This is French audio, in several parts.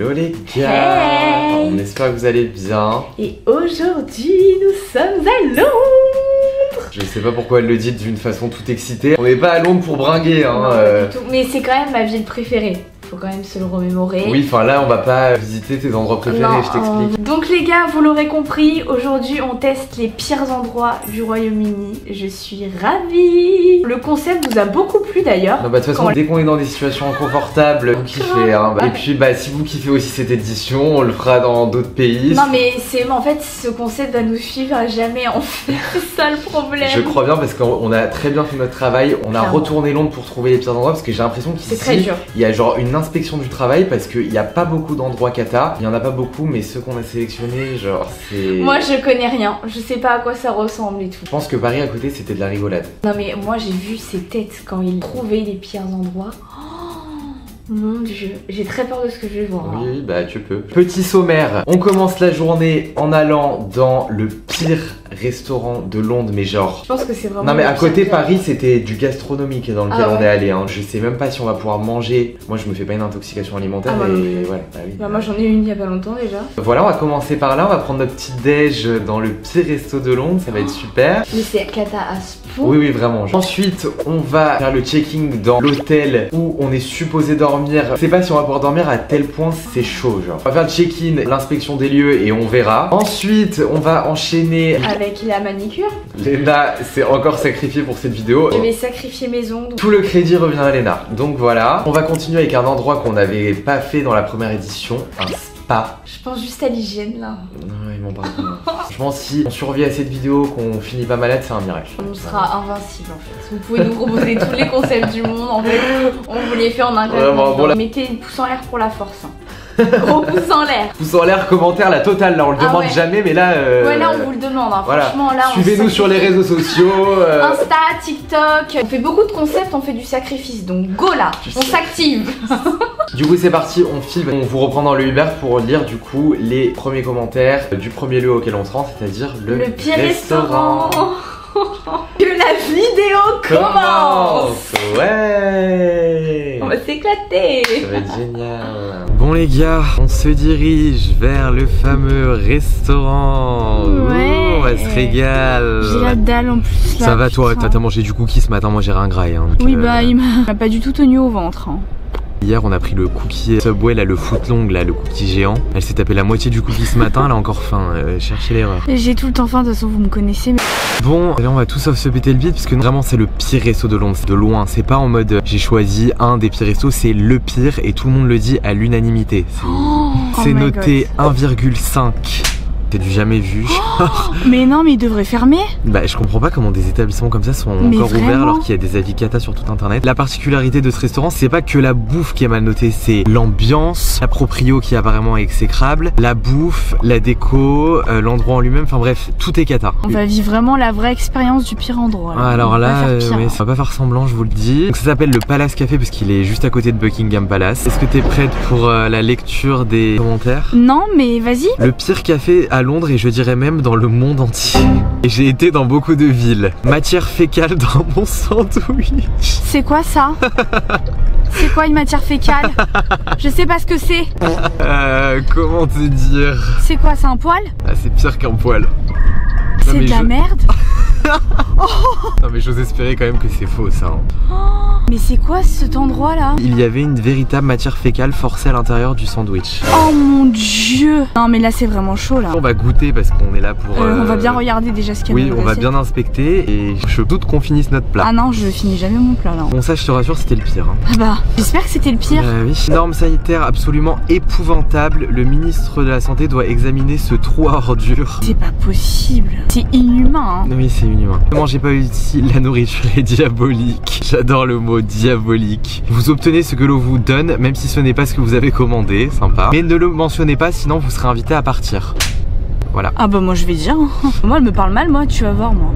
Hello les gars, Hey. On espère que vous allez bien. Et aujourd'hui, nous sommes à Londres. Je sais pas pourquoi elle le dit d'une façon toute excitée. On n'est pas à Londres pour bringuer hein. Non, pas du tout. Mais c'est quand même ma ville préférée. Faut quand même se le remémorer. Oui, enfin là on va pas visiter tes endroits préférés, Non, je t'explique. Donc les gars, vous l'aurez compris, aujourd'hui on teste les pires endroits du Royaume-Uni. Je suis ravie. Le concept vous a beaucoup plu d'ailleurs. Non bah de toute façon, dès qu'on est dans des situations inconfortables, on kiffe hein. Et puis bah si vous kiffez aussi cette édition, on le fera dans d'autres pays. Non mais c'est en fait ce concept va nous suivre à jamais en fait. C'est ça le problème. Je crois bien parce qu'on a très bien fait notre travail. On a Clairement. retourné Londres pour trouver les pires endroits parce que j'ai l'impression C'est très qu'ici dur. il y a genre une inspection du travail parce qu'il n'y a pas beaucoup d'endroits cata. Il y en a pas beaucoup, mais ceux qu'on a sélectionnés, genre c'est. Moi je connais rien, je sais pas à quoi ça ressemble et tout. Je pense que Paris à côté c'était de la rigolade. Non mais moi j'ai vu ses têtes quand il trouvait les pires endroits. Oh, mon dieu, j'ai très peur de ce que je vais voir. Oui, oui, bah tu peux. Petit sommaire, on commence la journée en allant dans le pire restaurant de Londres, mais genre. Je pense que c'est vraiment. Non mais à le côté pire. Paris c'était du gastronomique dans lequel Ah ouais. on est allé hein. Je sais même pas si on va pouvoir manger. Moi je me fais pas une intoxication alimentaire Ah, moi non et plus. voilà, bah oui. Bah, moi j'en ai une il y a pas longtemps déjà. Voilà, on va commencer par là, on va prendre notre petit déj dans le pire resto de Londres, ça va être super. Mais c'est cata à ce point. Oui, oui, vraiment. Ensuite, on va faire le checking dans l'hôtel où on est supposé dormir. Je sais pas si on va pouvoir dormir à tel point, c'est chaud, genre. On va faire le check-in, l'inspection des lieux et on verra. Ensuite, on va enchaîner. Avec la manicure, Léna s'est encore sacrifiée pour cette vidéo. je vais sacrifier mes ongles. Tout le crédit revient à Léna. Donc voilà. On va continuer avec un endroit qu'on n'avait pas fait dans la première édition, un spa. Je pense juste à l'hygiène là. Non, ils m'ont pas compris. Franchement, si on survit à cette vidéo, qu'on finit pas malade, c'est un miracle. On sera invincible en fait. Vous pouvez nous proposer tous les concepts du monde en fait. On vous les fait en un claquement. Vraiment, bon, là- Mettez une pouce en l'air pour la force. Hein. Gros pouce en l'air. Pouce en l'air, commentaire, la totale. Là, on le Ah demande ouais. jamais, mais là. Ouais là on vous le demande. Hein. Voilà. Franchement là. on Suivez-nous sur les sacrifie. réseaux sociaux. Insta, TikTok, on fait beaucoup de concepts, on fait du sacrifice, donc go là, Tu on sais. s'active. Du coup, c'est parti, on file. On vous reprend dans le Uber pour lire du coup les premiers commentaires du premier lieu auquel on se rend, c'est-à-dire le pire restaurant. Que la vidéo commence. Ouais. On va s'éclater. Ça va être génial. Bon les gars, on se dirige vers le fameux restaurant. Ouais. Ouh, on va se régale. J'ai la dalle en plus là. Ça va toi, putain. t'as mangé du cookie ce matin, moi j'ai un graille. Hein, donc, Oui bah il m'a pas du tout tenu au ventre. Hein. Hier on a pris le cookie Subway là, le footlong là, le cookie géant. Elle s'est tapé la moitié du cookie ce matin, elle a encore faim, cherchez l'erreur. J'ai tout le temps faim, de toute façon vous me connaissez. Mais... Bon, là on va tous sauf se péter le bide parce que vraiment c'est le pire resto de Londres, c'est de loin. C'est pas en mode j'ai choisi un des pires restos, c'est le pire et tout le monde le dit à l'unanimité. C'est my noté 1,5. C'est du jamais vu. Mais non mais il devrait fermer. Bah je comprends pas comment des établissements comme ça sont Mais encore ouverts vraiment. alors qu'il y a des avis cata sur tout internet. La particularité de ce restaurant, c'est pas que la bouffe qui est mal notée, c'est l'ambiance, la proprio qui est apparemment exécrable, la bouffe, la déco, l'endroit en lui-même, enfin bref, tout est cata. On va vivre vraiment la vraie expérience du pire endroit. Ah, alors On va là, pas faire pire, ouais, hein. ça va pas faire semblant, je vous le dis. Donc ça s'appelle le Palace Café parce qu'il est juste à côté de Buckingham Palace. Est-ce que t'es prête pour la lecture des commentaires? Non mais vas-y. Le pire café à Londres et je dirais même dans le monde entier. Et j'ai été dans beaucoup de villes. Matière fécale dans mon sandwich. C'est quoi ça? C'est quoi une matière fécale? Je sais pas ce que c'est. Comment te dire? C'est quoi, c'est un poil? Ah, c'est pire qu'un poil. C'est mais de la merde? Non mais j'ose espérer quand même que c'est faux ça. Hein. Mais c'est quoi cet endroit là? Il y avait une véritable matière fécale forcée à l'intérieur du sandwich. Oh mon dieu! Non mais là c'est vraiment chaud là. On va goûter parce qu'on est là pour... On va bien regarder déjà ce qu'il y a Oui, dans on va l'assiette. bien inspecter et je doute qu'on finisse notre plat. Ah non, je finis jamais mon plat là. Bon ça je te rassure c'était le pire. Hein. Ah bah, j'espère que c'était le pire. Oui. Normes sanitaires absolument épouvantables. Le ministre de la Santé doit examiner ce trou à ordures. C'est pas possible. C'est inhumain hein. Oui, c'est inhumain. Ne mangez pas ici, la nourriture est diabolique. J'adore le mot diabolique. Vous obtenez ce que l'on vous donne, même si ce n'est pas ce que vous avez commandé, sympa. Mais ne le mentionnez pas, sinon vous serez invité à partir. Voilà. Ah bah moi je vais dire. Hein. Moi elle me parle mal, moi tu vas voir moi.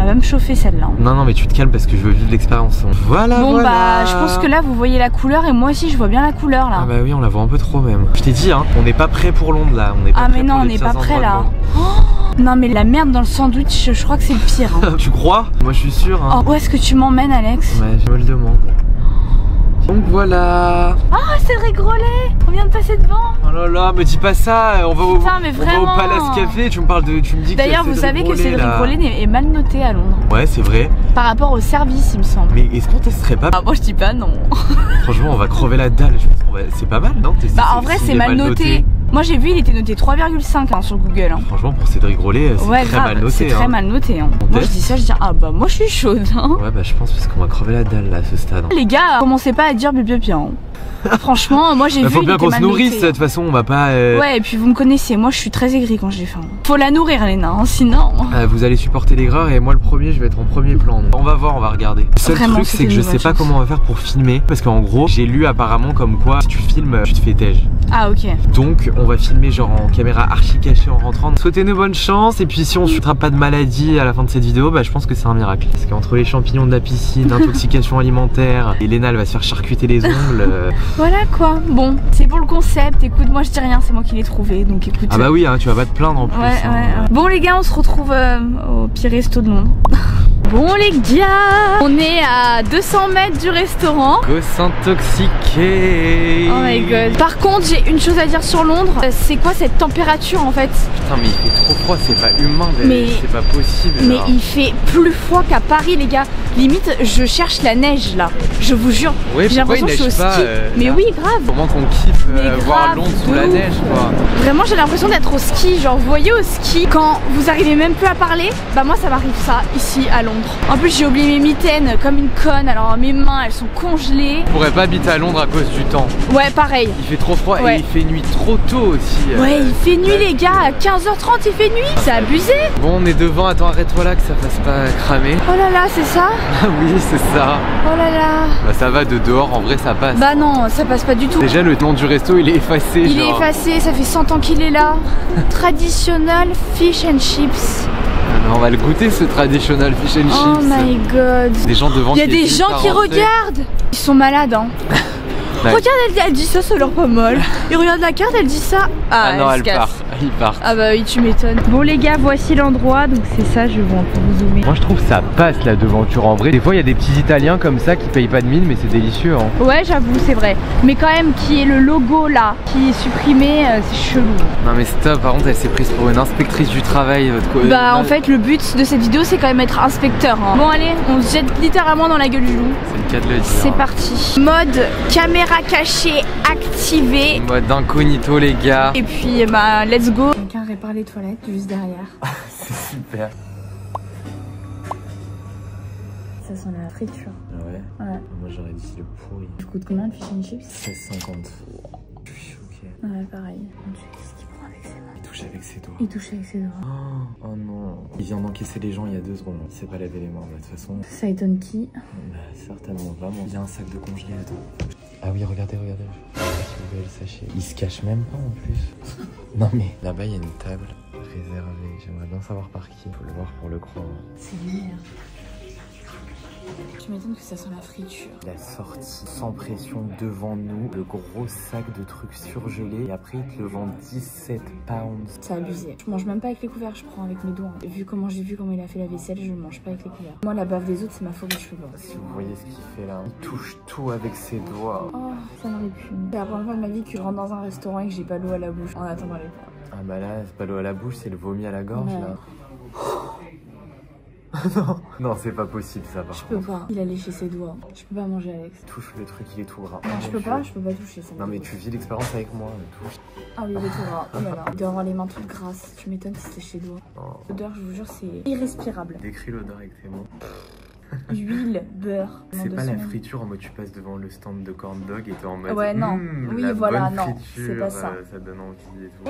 Elle va me chauffer celle-là. Hein. Non, non, mais tu te calmes parce que je veux vivre l'expérience. Voilà, Bon voilà. bah je pense que là vous voyez la couleur et moi aussi je vois bien la couleur là. Ah bah oui, on la voit un peu trop même. Je t'ai dit, hein, on n'est pas prêt pour Londres là. On est pas Ah prêt mais non pour on les n'est pires pas prêt endroits de là. Londres. Oh, non mais la merde dans le sandwich, je crois que c'est le pire. Hein. Tu crois? Moi je suis sûr. Hein. Oh, où est-ce que tu m'emmènes Alex? Ouais, je me le demande. Donc voilà. Ah, Cédric Grolet, on vient de passer devant. Oh là là, me dis pas ça, on va au vraiment. Palace Café, tu me dis que d'ailleurs vous savez que Cédric Grolet est mal noté à Londres. Ouais, c'est vrai. Par rapport au service, il me semble. Mais est-ce qu'on testerait pas? Ah, moi je dis pas non. Franchement, on va crever la dalle, je pense c'est pas mal, non? Bah en vrai c'est mal noté. Moi j'ai vu, il était noté 3,5 hein, sur Google. Hein. Franchement, pour Cédric Grolet, c'est très mal noté. C'est très mal noté. Hein. Moi je dis ça, je dis ah bah moi je suis chaude. Hein. Ouais, bah je pense parce qu'on va crever la dalle là à ce stade. Les gars, commencez pas à dire bien. Hein. Franchement, moi j'ai vu. Faut bien qu'on se nourrisse, de toute façon, on va pas. Ouais, et puis vous me connaissez, moi je suis très aigrie quand j'ai faim. Faut la nourrir, Léna, hein, sinon. Vous allez supporter l'aigreur et moi le premier, je vais être en premier plan. On va voir, on va regarder. Le seul truc, c'est que je sais pas comment on va faire pour filmer. Parce qu'en gros, j'ai lu apparemment comme quoi si tu filmes, tu te fais tège. Ah, ok. Donc, on va filmer genre en caméra archi cachée en rentrant. Souhaitez-nous bonne chance. Et puis, si on ne attrape pas de maladie à la fin de cette vidéo, bah je pense que c'est un miracle. Parce qu'entre les champignons de la piscine, intoxication alimentaire, et Léna, elle va se faire charcuter les ongles. Voilà quoi. Bon, c'est pour le concept. Écoute, moi je dis rien, c'est moi qui l'ai trouvé. Donc écoute. Ah bah oui, hein, tu vas pas te plaindre en plus. Ouais. Bon les gars, on se retrouve au pire resto de Londres. Bon les gars, on est à 200 mètres du restaurant. Go s'intoxiquer. Oh my god. Par contre, j'ai une chose à dire sur Londres. C'est quoi cette température en fait? Putain, mais il fait trop froid, c'est pas humain, c'est pas possible. Mais là. Il fait plus froid qu'à Paris les gars. Limite, je cherche la neige là. Je vous jure. Ouais, j'ai l'impression que je suis au ski. Mais là. Oui, grave. Comment qu'on kiffe voir Londres sous la neige quoi. Vraiment, j'ai l'impression d'être au ski. Genre, vous voyez au ski, quand vous arrivez même plus à parler, bah moi ça m'arrive ça ici à Londres. En plus j'ai oublié mes mitaines comme une conne, alors mes mains elles sont congelées. Je pourrais pas habiter à Londres à cause du temps. Ouais pareil. Il fait trop froid et il fait nuit trop tôt aussi. Ouais il fait nuit les gars, à 15h30 il fait nuit, c'est abusé. Bon on est devant, attends arrête-toi là que ça fasse pas cramer. Oh là là c'est ça? Ah oui c'est ça. Oh là là. Bah ça va de dehors, en vrai ça passe. Bah non ça passe pas du tout. Déjà le nom du resto il est effacé. Il est effacé, ça fait 100 ans qu'il est là. Traditional fish and chips. On va le goûter ce traditional fish and chips. Oh my god. Des gens devant. Il y a des gens qui regardent. Ils sont malades hein. Regarde elle dit ça, ça a l'air pas mal. Et regarde la carte, elle dit ça. Ah non elle part. Il part. Ah bah oui tu m'étonnes. Bon les gars voici l'endroit, donc c'est ça, je vais un peu vous zoomer. Moi je trouve ça passe la devanture en vrai. Des fois il y a des petits italiens comme ça qui payent pas de mine mais c'est délicieux hein. Ouais j'avoue c'est vrai. Mais quand même qui est le logo là, qui est supprimé, c'est chelou. Non mais stop, par contre elle s'est prise pour une inspectrice du travail. Bah en fait le but de cette vidéo c'est quand même être inspecteur hein. Bon allez, on se jette littéralement dans la gueule du loup. C'est le cas de le dire. C'est parti. Mode caméra cachée activée. Mode incognito les gars. Et puis bah let's go. Quelqu'un répare les toilettes juste derrière. C'est super. Ça sent la friture. Ah ouais? Ouais. Moi j'aurais dit le pourri. Ça coûte combien le fish and chips? 16,50. Je suis choqué. Ouais pareil. Qu'est-ce qu'il prend avec ses mains? Il touche avec ses doigts. Il touche avec ses doigts. Oh non. Il vient d'encaisser les gens il y a 2 secondes. Il sait pas laver les mains de toute façon. Ça étonne qui? Bah certainement vraiment. Il y a un sac de congelé à toi. Ah oui regardez. Je sais pas si vous voyez le sachet. Il se cache même pas en plus. Non mais là-bas il y a une table réservée. J'aimerais bien savoir par qui. Faut le voir pour le croire. C'est lunaire. Tu m'étonnes que ça sent la friture. La sortie sans pression devant nous, le gros sac de trucs surgelés et après ils te le vendent 17 pounds. C'est abusé. Je mange même pas avec les couverts, je prends avec mes doigts. Vu comment j'ai vu comment il a fait la vaisselle, je ne mange pas avec les couverts. Moi la bave des autres c'est ma phobie, je peux pas. Si vous voyez ce qu'il fait là, il touche tout avec ses doigts. Oh ça me répugne. C'est la première fois de ma vie que je rentre dans un restaurant et que j'ai pas l'eau à la bouche en attendant les plats. Ah bah là, c'est pas l'eau à la bouche, c'est le vomi à la gorge là. Non, c'est pas possible ça par Je peux pas. Il a léché ses doigts. Je peux pas manger Alex. Touche le truc, il est tout gras. Non, je peux pas toucher ça. Non mais tu vis l'expérience avec moi, touche. Ah oui, il est tout gras. Oh là là. Il doit avoir les mains toutes grasses. Tu m'étonnes si c'était chez doigts. L'odeur, je vous jure, c'est irrespirable. Décris l'odeur avec tes mots. Huile, beurre. C'est pas la friture en mode tu passes devant le stand de corn dog et t'es en mode ouais non, oui la voilà bonne non, friture, c'est pas ça. Ça donne envie et tout.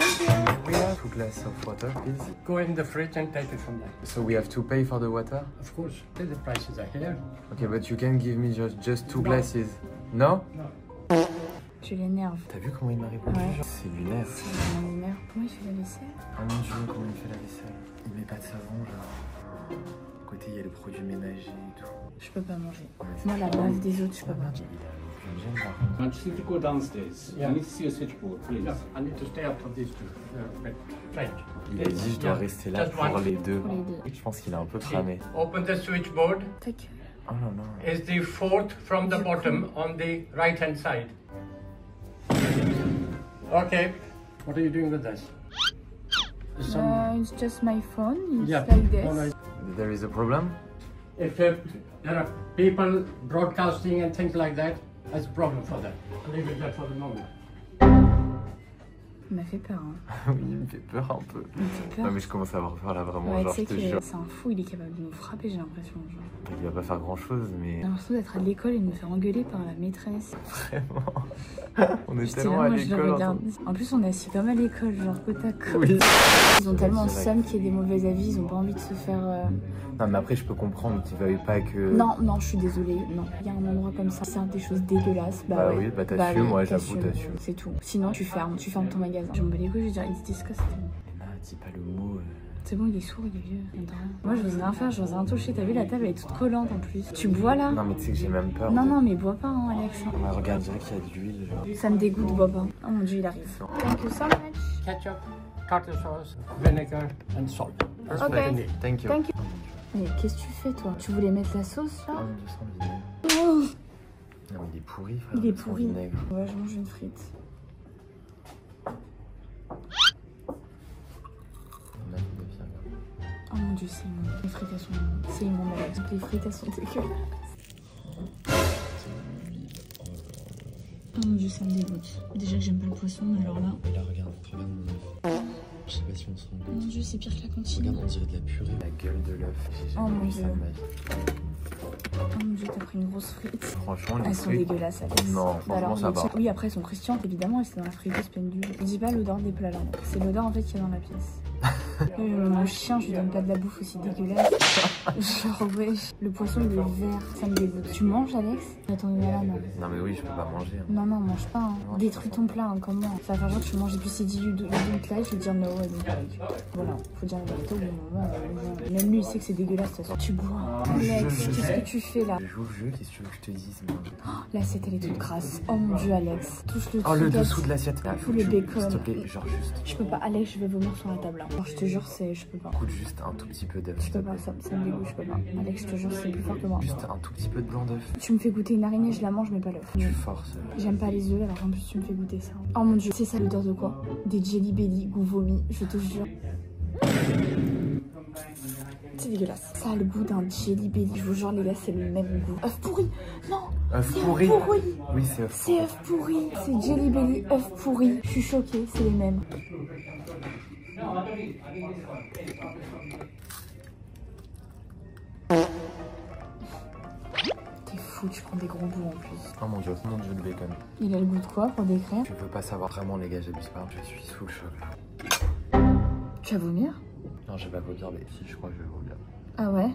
We have 2 glasses of water please. Go in the fridge and take it from there. So we have to pay for the water? Of course, the prices are here. Okay, but you can give me just 2 glasses. No? No. Tu l'énerves. T'as vu comment il m'a répondu? Ouais. C'est lunaire. C'est vraiment lunaire. Comment il fait la vaisselle? Oh mon dieu, comment il fait la vaisselle? Il met pas de savon genre. À côté il y a le produit ménager et tout. Je peux pas manger. Ouais, moi la bave des autres je peux pas. Il a aucune gêne par contre. I want you to go downstairs. Yeah. I need to see a switchboard, please. Yeah, I need to stay up for these two. Right. Il a dit je dois rester là Just pour one. les deux. Pour les deux. Je pense qu'il est un peu cramé. Open the switchboard. Ta gueule. Oh là là. is the fourth from the bottom on the right hand side. Okay, what are you doing with this? It's just my phone. It's Yeah. like this. No, no. There is a problem? If there are people broadcasting and things like that, that's a problem for them. I'll leave it there for the moment. Il m'a fait peur. Hein. Oui, il me fait peur un peu. Il me fait peur. Non mais je commence à avoir peur là vraiment, Ouais, genre tu je te sais jure. que c'est un fou, il est capable de nous frapper, j'ai l'impression. Genre. Il va pas faire grand chose mais... J'ai l'impression d'être à l'école et de me faire engueuler par la maîtresse. Vraiment. On est J'étais tellement là, à moi, je le l'école. regarde. En plus, on est assis comme à l'école, genre côte à côte. Oui. Ils ont tellement C'est vrai. somme qu'il y ait des mauvais avis, ils ont pas envie de se faire... Non mais après je peux comprendre qu'ils veuillent pas que... Non, non, je suis désolée, non. Il y a un endroit comme ça, c'est des choses dégueulasses. Bah ouais. oui, bah t'assumes, oui, ouais, j'avoue, t'assumes. C'est tout. Sinon, tu fermes ton magasin. Je me bats les couilles, je veux dire, it's disgusting. Mais non, dis pas le mot... C'est bon, il est sourd, il est vieux. il entend rien. Moi, je n'ose rien faire, je n'ose rien toucher. T'as vu, la table, elle est toute collante en plus. Tu bois là? Non mais tu sais que j'ai même peur. Non, de- non, mais bois pas, hein, Alex. Ouais, regarde, je dirais qu'il y a de l'huile, genre. Ça me dégoûte, bois pas. Oh mon dieu, il arrive. Thank you so much. Ketchup, tartar sauce, vinegar, and salt. That's what you need. Thank you. Thank you. Mais qu'est-ce que tu fais, toi? Tu voulais mettre la sauce là? Oh, mon Dieu, sans vinaigre. Oh, Non mais il est pourri, frère. il est sans pourri. vinaigre. Ouais, je mange une frite. On a une viande. Oh mon dieu, c'est immonde. Les frites, elles sont immondes. C'est immonde, Alex. Les frites, elles sont dégueulasses. Oh mon dieu, ça me dégoûte. Déjà que j'aime pas le poisson, mais alors là. Mais là, regarde mon œuf. Je sais pas si on se rend Oh mon compte. dieu, c'est pire que la cantine. Regarde, on dirait de la purée. La gueule de l'œuf. J'ai Oh jamais mon vu ça Dieu. de ma vie. Oh mon dieu, t'as pris une grosse frite. Franchement, les Elles sont trucs... dégueulasses, Alex. Non, Bah franchement, ça va. Oui, après, elles sont croustillantes, évidemment, et c'est dans la friteuse pleine d'huile. Je dis pas l'odeur des plats là. C'est l'odeur en fait qu'il y a dans la pièce. Mon chien, je lui donne pas de la bouffe aussi dégueulasse. Genre, ouais, le poisson il est vert, ça me dégoûte. Tu manges, Alex? Attends, là, non. Non mais oui, je peux pas manger. Hein. Non, non, mange pas. Hein. Détruis ton plat, hein, comment? Ça va faire genre que tu manges et puis c'est dit you don't like, je vais dire no, I don't like. Voilà, faut dire la vérité au bon moment. Même lui, il sait que c'est dégueulasse, de toute façon. Tu bois. Alex, qu'est-ce que tu fais là? Je joue au jeu, qu'est-ce que tu veux que je te dise, merde. L'assiette, elle est toute grasse. Oh mon dieu, Alex. Touche le Oh, le dessous dessous de l'assiette. Là, Tout le bacon. S'il te plaît, genre juste. Je peux pas, Alex, je vais vomir sur la table là. Alors, je te jure, je peux pas. Coûte juste un tout petit peu d'œuf. Je s'il te peux pas, plaît. ça me dégoûte, je peux pas. Alex, je te jure, c'est plus fort que moi. Juste un tout petit peu de blanc d'œuf. Tu me fais goûter une araignée, je la mange, mais pas l'œuf. Tu forces. J'aime pas les œufs, alors en plus tu me fais goûter ça. Oh mon dieu, c'est ça l'odeur de quoi? Des Jelly Belly goût vomi, je te jure. C'est dégueulasse. Ça a le goût d'un Jelly Belly, je vous jure les gars, c'est le même goût. œuf pourri? Non, Œuf c'est pourri. œuf pourri. Oui, c'est œuf C'est œuf pourri. C'est Jelly Belly, œuf pourri. Je suis choquée, c'est les mêmes. T'es fou, tu prends des gros bouts en plus. Oh mon dieu, le bacon. Il a le goût de quoi pour décrire? Je veux pas savoir vraiment, les gars, j'abuse pas. Je suis sous le choc là. Tu vas vomir? Non, je vais pas vomir, mais si, je crois que je vais vomir. Ah ouais?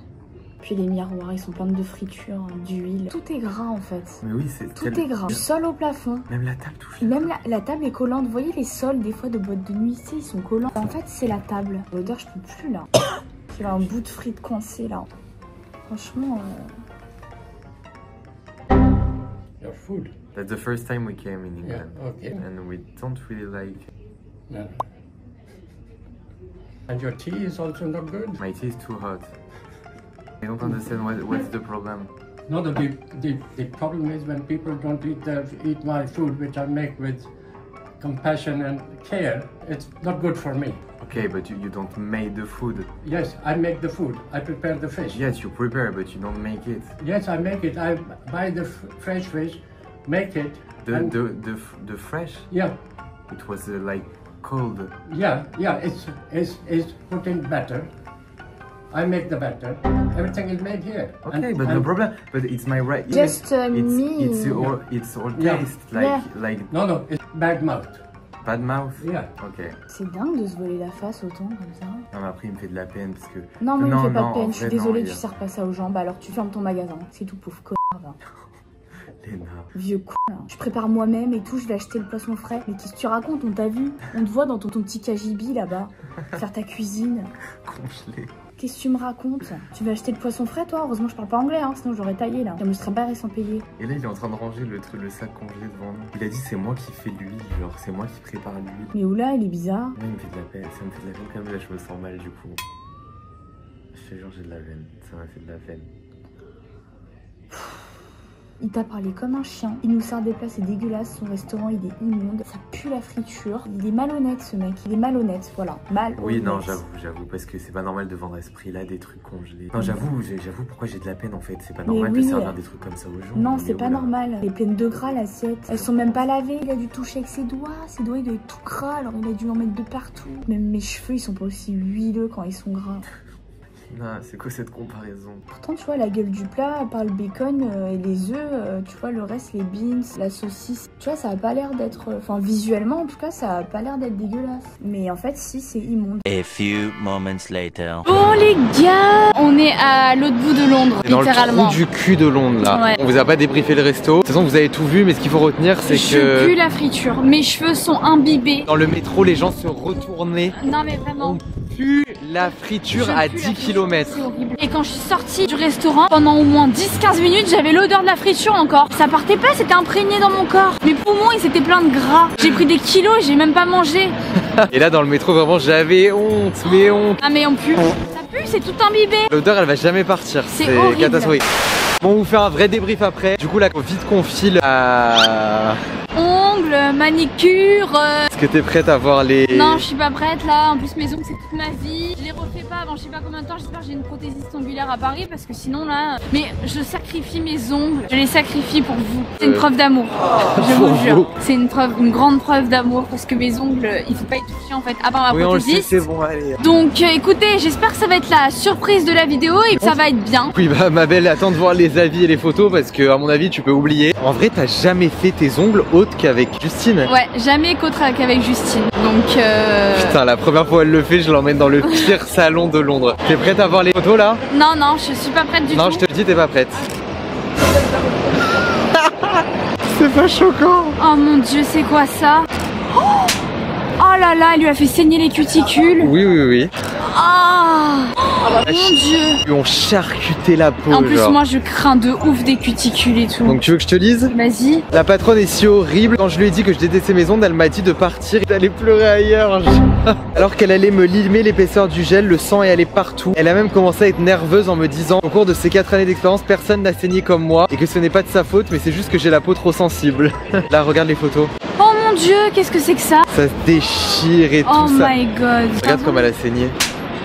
Puis les miroirs, ils sont pleins de friture, d'huile. Tout est gras en fait. Mais oui, c'est. Tout est gras. Du sol au plafond. Même la table touche. Même la table est collante. Vous voyez les sols des fois de boîtes de nuit, tu sais, ils sont collants. En fait, c'est la table. L'odeur, je peux plus là. J'ai un bout de frite coincé là. Franchement. Your food. That's the first time we came in Yeah, England. okay. And we don't really like. No. And your tea is also not good. My tea is too hot. I don't understand what's the problem. No, the problem is when people don't eat my food, which I make with compassion and care. It's not good for me. Okay, but you don't make the food. Yes, I make the food. I prepare the fish. Yes, you prepare, but you don't make it. Yes, I make it. I buy the fresh fish, make it. and- The fresh, Yeah, it was like cold. yeah. It's put in batter. I make the batter. Everything is made here. Okay, And- but no and- problem. But it's my right. Just me. It's all Yeah. taste Yeah. like No, it's bad mouth. bad mouth. Yeah. Ok. C'est dingue de se voler la face autant comme ça. Non mais après il me fait de la peine parce que. Non, mais il me fait pas non, de peine. en Je suis vrai, désolée, non, tu il- sers pas ça aux gens. Bah alors tu fermes ton magasin. C'est tout, pauvre connard. Va. Léna. Vieux con. Là. Je prépare moi-même et tout. Je vais acheter le poisson frais. Mais qu'est-ce que tu racontes? On t'a vu? On te voit dans ton petit cagibi là-bas. Faire ta cuisine. Congelé. Qu'est-ce que tu me racontes? Tu vas acheter le poisson frais toi? Heureusement je parle pas anglais, hein, sinon j'aurais taillé là. Je me serais barré sans payer. Et là il est en train de ranger le sac congelé devant nous. Il a dit c'est moi qui fais l'huile, genre c'est moi qui prépare l'huile. Mais oula, il est bizarre. Ouais, il me fait de la peine, ça me fait de la peine quand même, là je me sens mal du coup. Je te jure j'ai de la veine, ça m'a fait de la peine. Il t'a parlé comme un chien. Il nous sert des plats, c'est dégueulasse. Son restaurant, il est immonde. Ça pue la friture. Il est malhonnête, ce mec. Il est malhonnête, voilà. Malhonnête. Oui, non, j'avoue, parce que c'est pas normal de vendre à ce prix-là des trucs congelés. Non, j'avoue pourquoi j'ai de la peine en fait. C'est pas normal de servir des trucs comme ça aux gens. Non, c'est pas normal. Elle est pleine de gras, l'assiette. Elles sont même pas lavées. Il a dû toucher avec ses doigts. Ses doigts, il doit être tout gras. Alors il a dû en mettre de partout. Même mes cheveux, ils sont pas aussi huileux quand ils sont gras. Non, c'est quoi cette comparaison? Pourtant, tu vois, la gueule du plat, à part le bacon et les œufs, tu vois, le reste, les beans, la saucisse, tu vois, ça a pas l'air d'être... Enfin, visuellement, en tout cas, ça a pas l'air d'être dégueulasse. Mais en fait, si, c'est immonde. A few moments later. Bon, les gars, on est à l'autre bout de Londres, littéralement. Dans le trou du cul de Londres, là. Ouais. On vous a pas débriefé le resto. De toute façon, vous avez tout vu, mais ce qu'il faut retenir, c'est que... Je pue la friture. Mes cheveux sont imbibés. Dans le métro, les gens se retournaient. Non, mais vraiment. On pue la friture à 10 km. C'est horrible. Et quand je suis sortie du restaurant, pendant au moins 10-15 minutes, j'avais l'odeur de la friture encore. Ça partait pas, c'était imprégné dans mon corps. Mes poumons, ils étaient pleins de gras. J'ai pris des kilos, j'ai même pas mangé. Et là, dans le métro, vraiment, j'avais honte, mais honte. Ah, mais on pue. Ça pue, c'est tout imbibé. L'odeur, elle va jamais partir. C'est catastrophique. Bon, on vous fait un vrai débrief après. Du coup, là, vite qu'on file à... Ongles, manicure. Est-ce que t'es prête à voir les... Non, je suis pas prête là. En plus, mes ongles, c'est toute ma vie. Je les refais pas avant je sais pas combien de temps. J'espère que j'ai une prothésiste ongulaire à Paris parce que sinon là... Mais je sacrifie mes ongles. Je les sacrifie pour vous. C'est une preuve d'amour. Je vous jure. C'est une grande preuve d'amour parce que mes ongles, il faut pas y toucher en fait avant ma prothésiste. On le sait, c'est bon, allez. Donc écoutez, j'espère que ça va être la surprise de la vidéo et que ça va être bien. Oui, bah ma belle, attends de voir les avis et les photos parce que à mon avis, tu peux oublier. En vrai, t'as jamais fait tes ongles autres qu'avec Justine? Ouais, jamais qu'autre qu'avec Justine. Donc Putain, la première fois elle le fait, je l'emmène dans le pire salon de Londres. T'es prête à voir les photos là? Non, non, je suis pas prête du tout. Non, je te le dis, t'es pas prête. C'est pas choquant. Oh mon dieu, c'est quoi ça? Oh là là, elle lui a fait saigner les cuticules. Oui, oui, oui. Ah, mon dieu. Ils ont charcuté la peau. En plus, genre. Moi je crains de ouf des cuticules et tout. Donc tu veux que je te lise? Vas-y. La patronne est si horrible. Quand je lui ai dit que je détestais mes ongles, elle m'a dit de partir et d'aller pleurer ailleurs. Alors qu'elle allait me limer l'épaisseur du gel, le sang est allé partout. Elle a même commencé à être nerveuse en me disant au cours de ces 4 années d'expérience, personne n'a saigné comme moi et que ce n'est pas de sa faute, mais c'est juste que j'ai la peau trop sensible. Là, regarde les photos. Oh mon dieu, qu'est-ce que c'est que ça? Ça se déchire et tout ça. Oh my god. Regarde comme elle a saigné.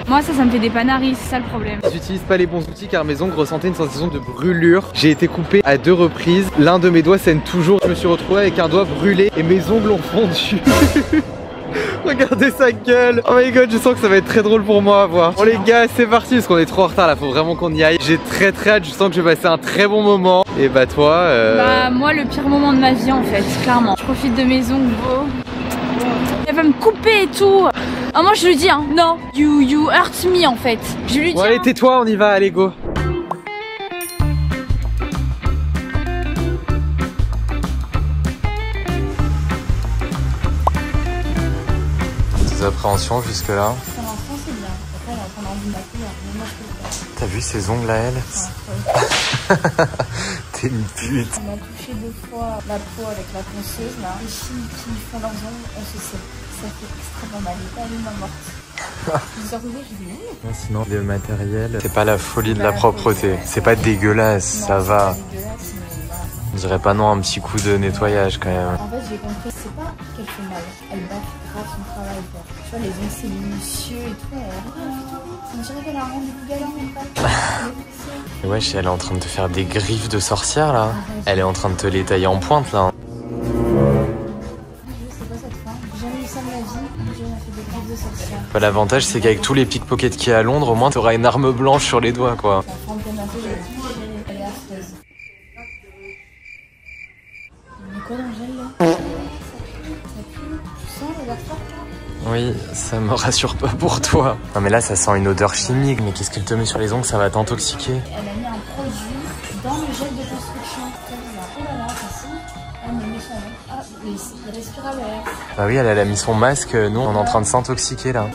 Moi ça me fait des panaris, c'est ça le problème. J'utilise pas les bons outils car mes ongles ressentaient une sensation de brûlure. J'ai été coupé à 2 reprises. L'un de mes doigts saigne toujours. Je me suis retrouvé avec un doigt brûlé et mes ongles ont fondu. Regardez sa gueule. Oh my god, je sens que ça va être très drôle pour moi à voir. Bon les gars, c'est parti parce qu'on est trop en retard là, faut vraiment qu'on y aille. J'ai très hâte, je sens que je vais passer un très bon moment. Et bah toi Bah moi le pire moment de ma vie en fait, clairement. Je profite de mes ongles beaux. Elle va me couper et tout. Ah moi je lui dis hein, non, you hurt me en fait. Je lui dis. Bon allez, tais-toi, on y va, allez go. Tes appréhensions jusque là? Ça m'en c'est bien. Après on va prendre envie de ma couleur. T'as vu ses ongles à elle? T'es une pute. On m'a touché 2 fois la peau avec la ponceuse là. Les filles qui font leurs ongles, on se sait. Ça fait extrêmement mal. Et pas une main morte. Je dis sinon le matériel, c'est pas la folie de la propreté. C'est pas dégueulasse, ça va. On dirait pas non un petit coup de nettoyage quand même. En fait j'ai compris, c'est pas qu'elle fait mal. Elle baffe grave son travail quoi. Tu vois les ongles c'est minutieux et tout. On dirait qu'elle a un rendez-vous galant en fait. Wesh, elle est en train de te faire des griffes de sorcière là. Elle est en train de te les tailler en pointe là. L'avantage c'est qu'avec tous les pickpockets qu'il y a à Londres, au moins t'auras une arme blanche sur les doigts quoi. Oui, ça me rassure pas pour toi. Non mais là ça sent une odeur chimique, mais qu'est-ce qu'elle te met sur les ongles, ça va t'intoxiquer. Elle a mis un produit dans le gel de construction. Oh là là, facile. Elle me met son ongle. Ah, il respire à l'air. Bah oui, elle a mis son masque, nous on est en train de s'intoxiquer là.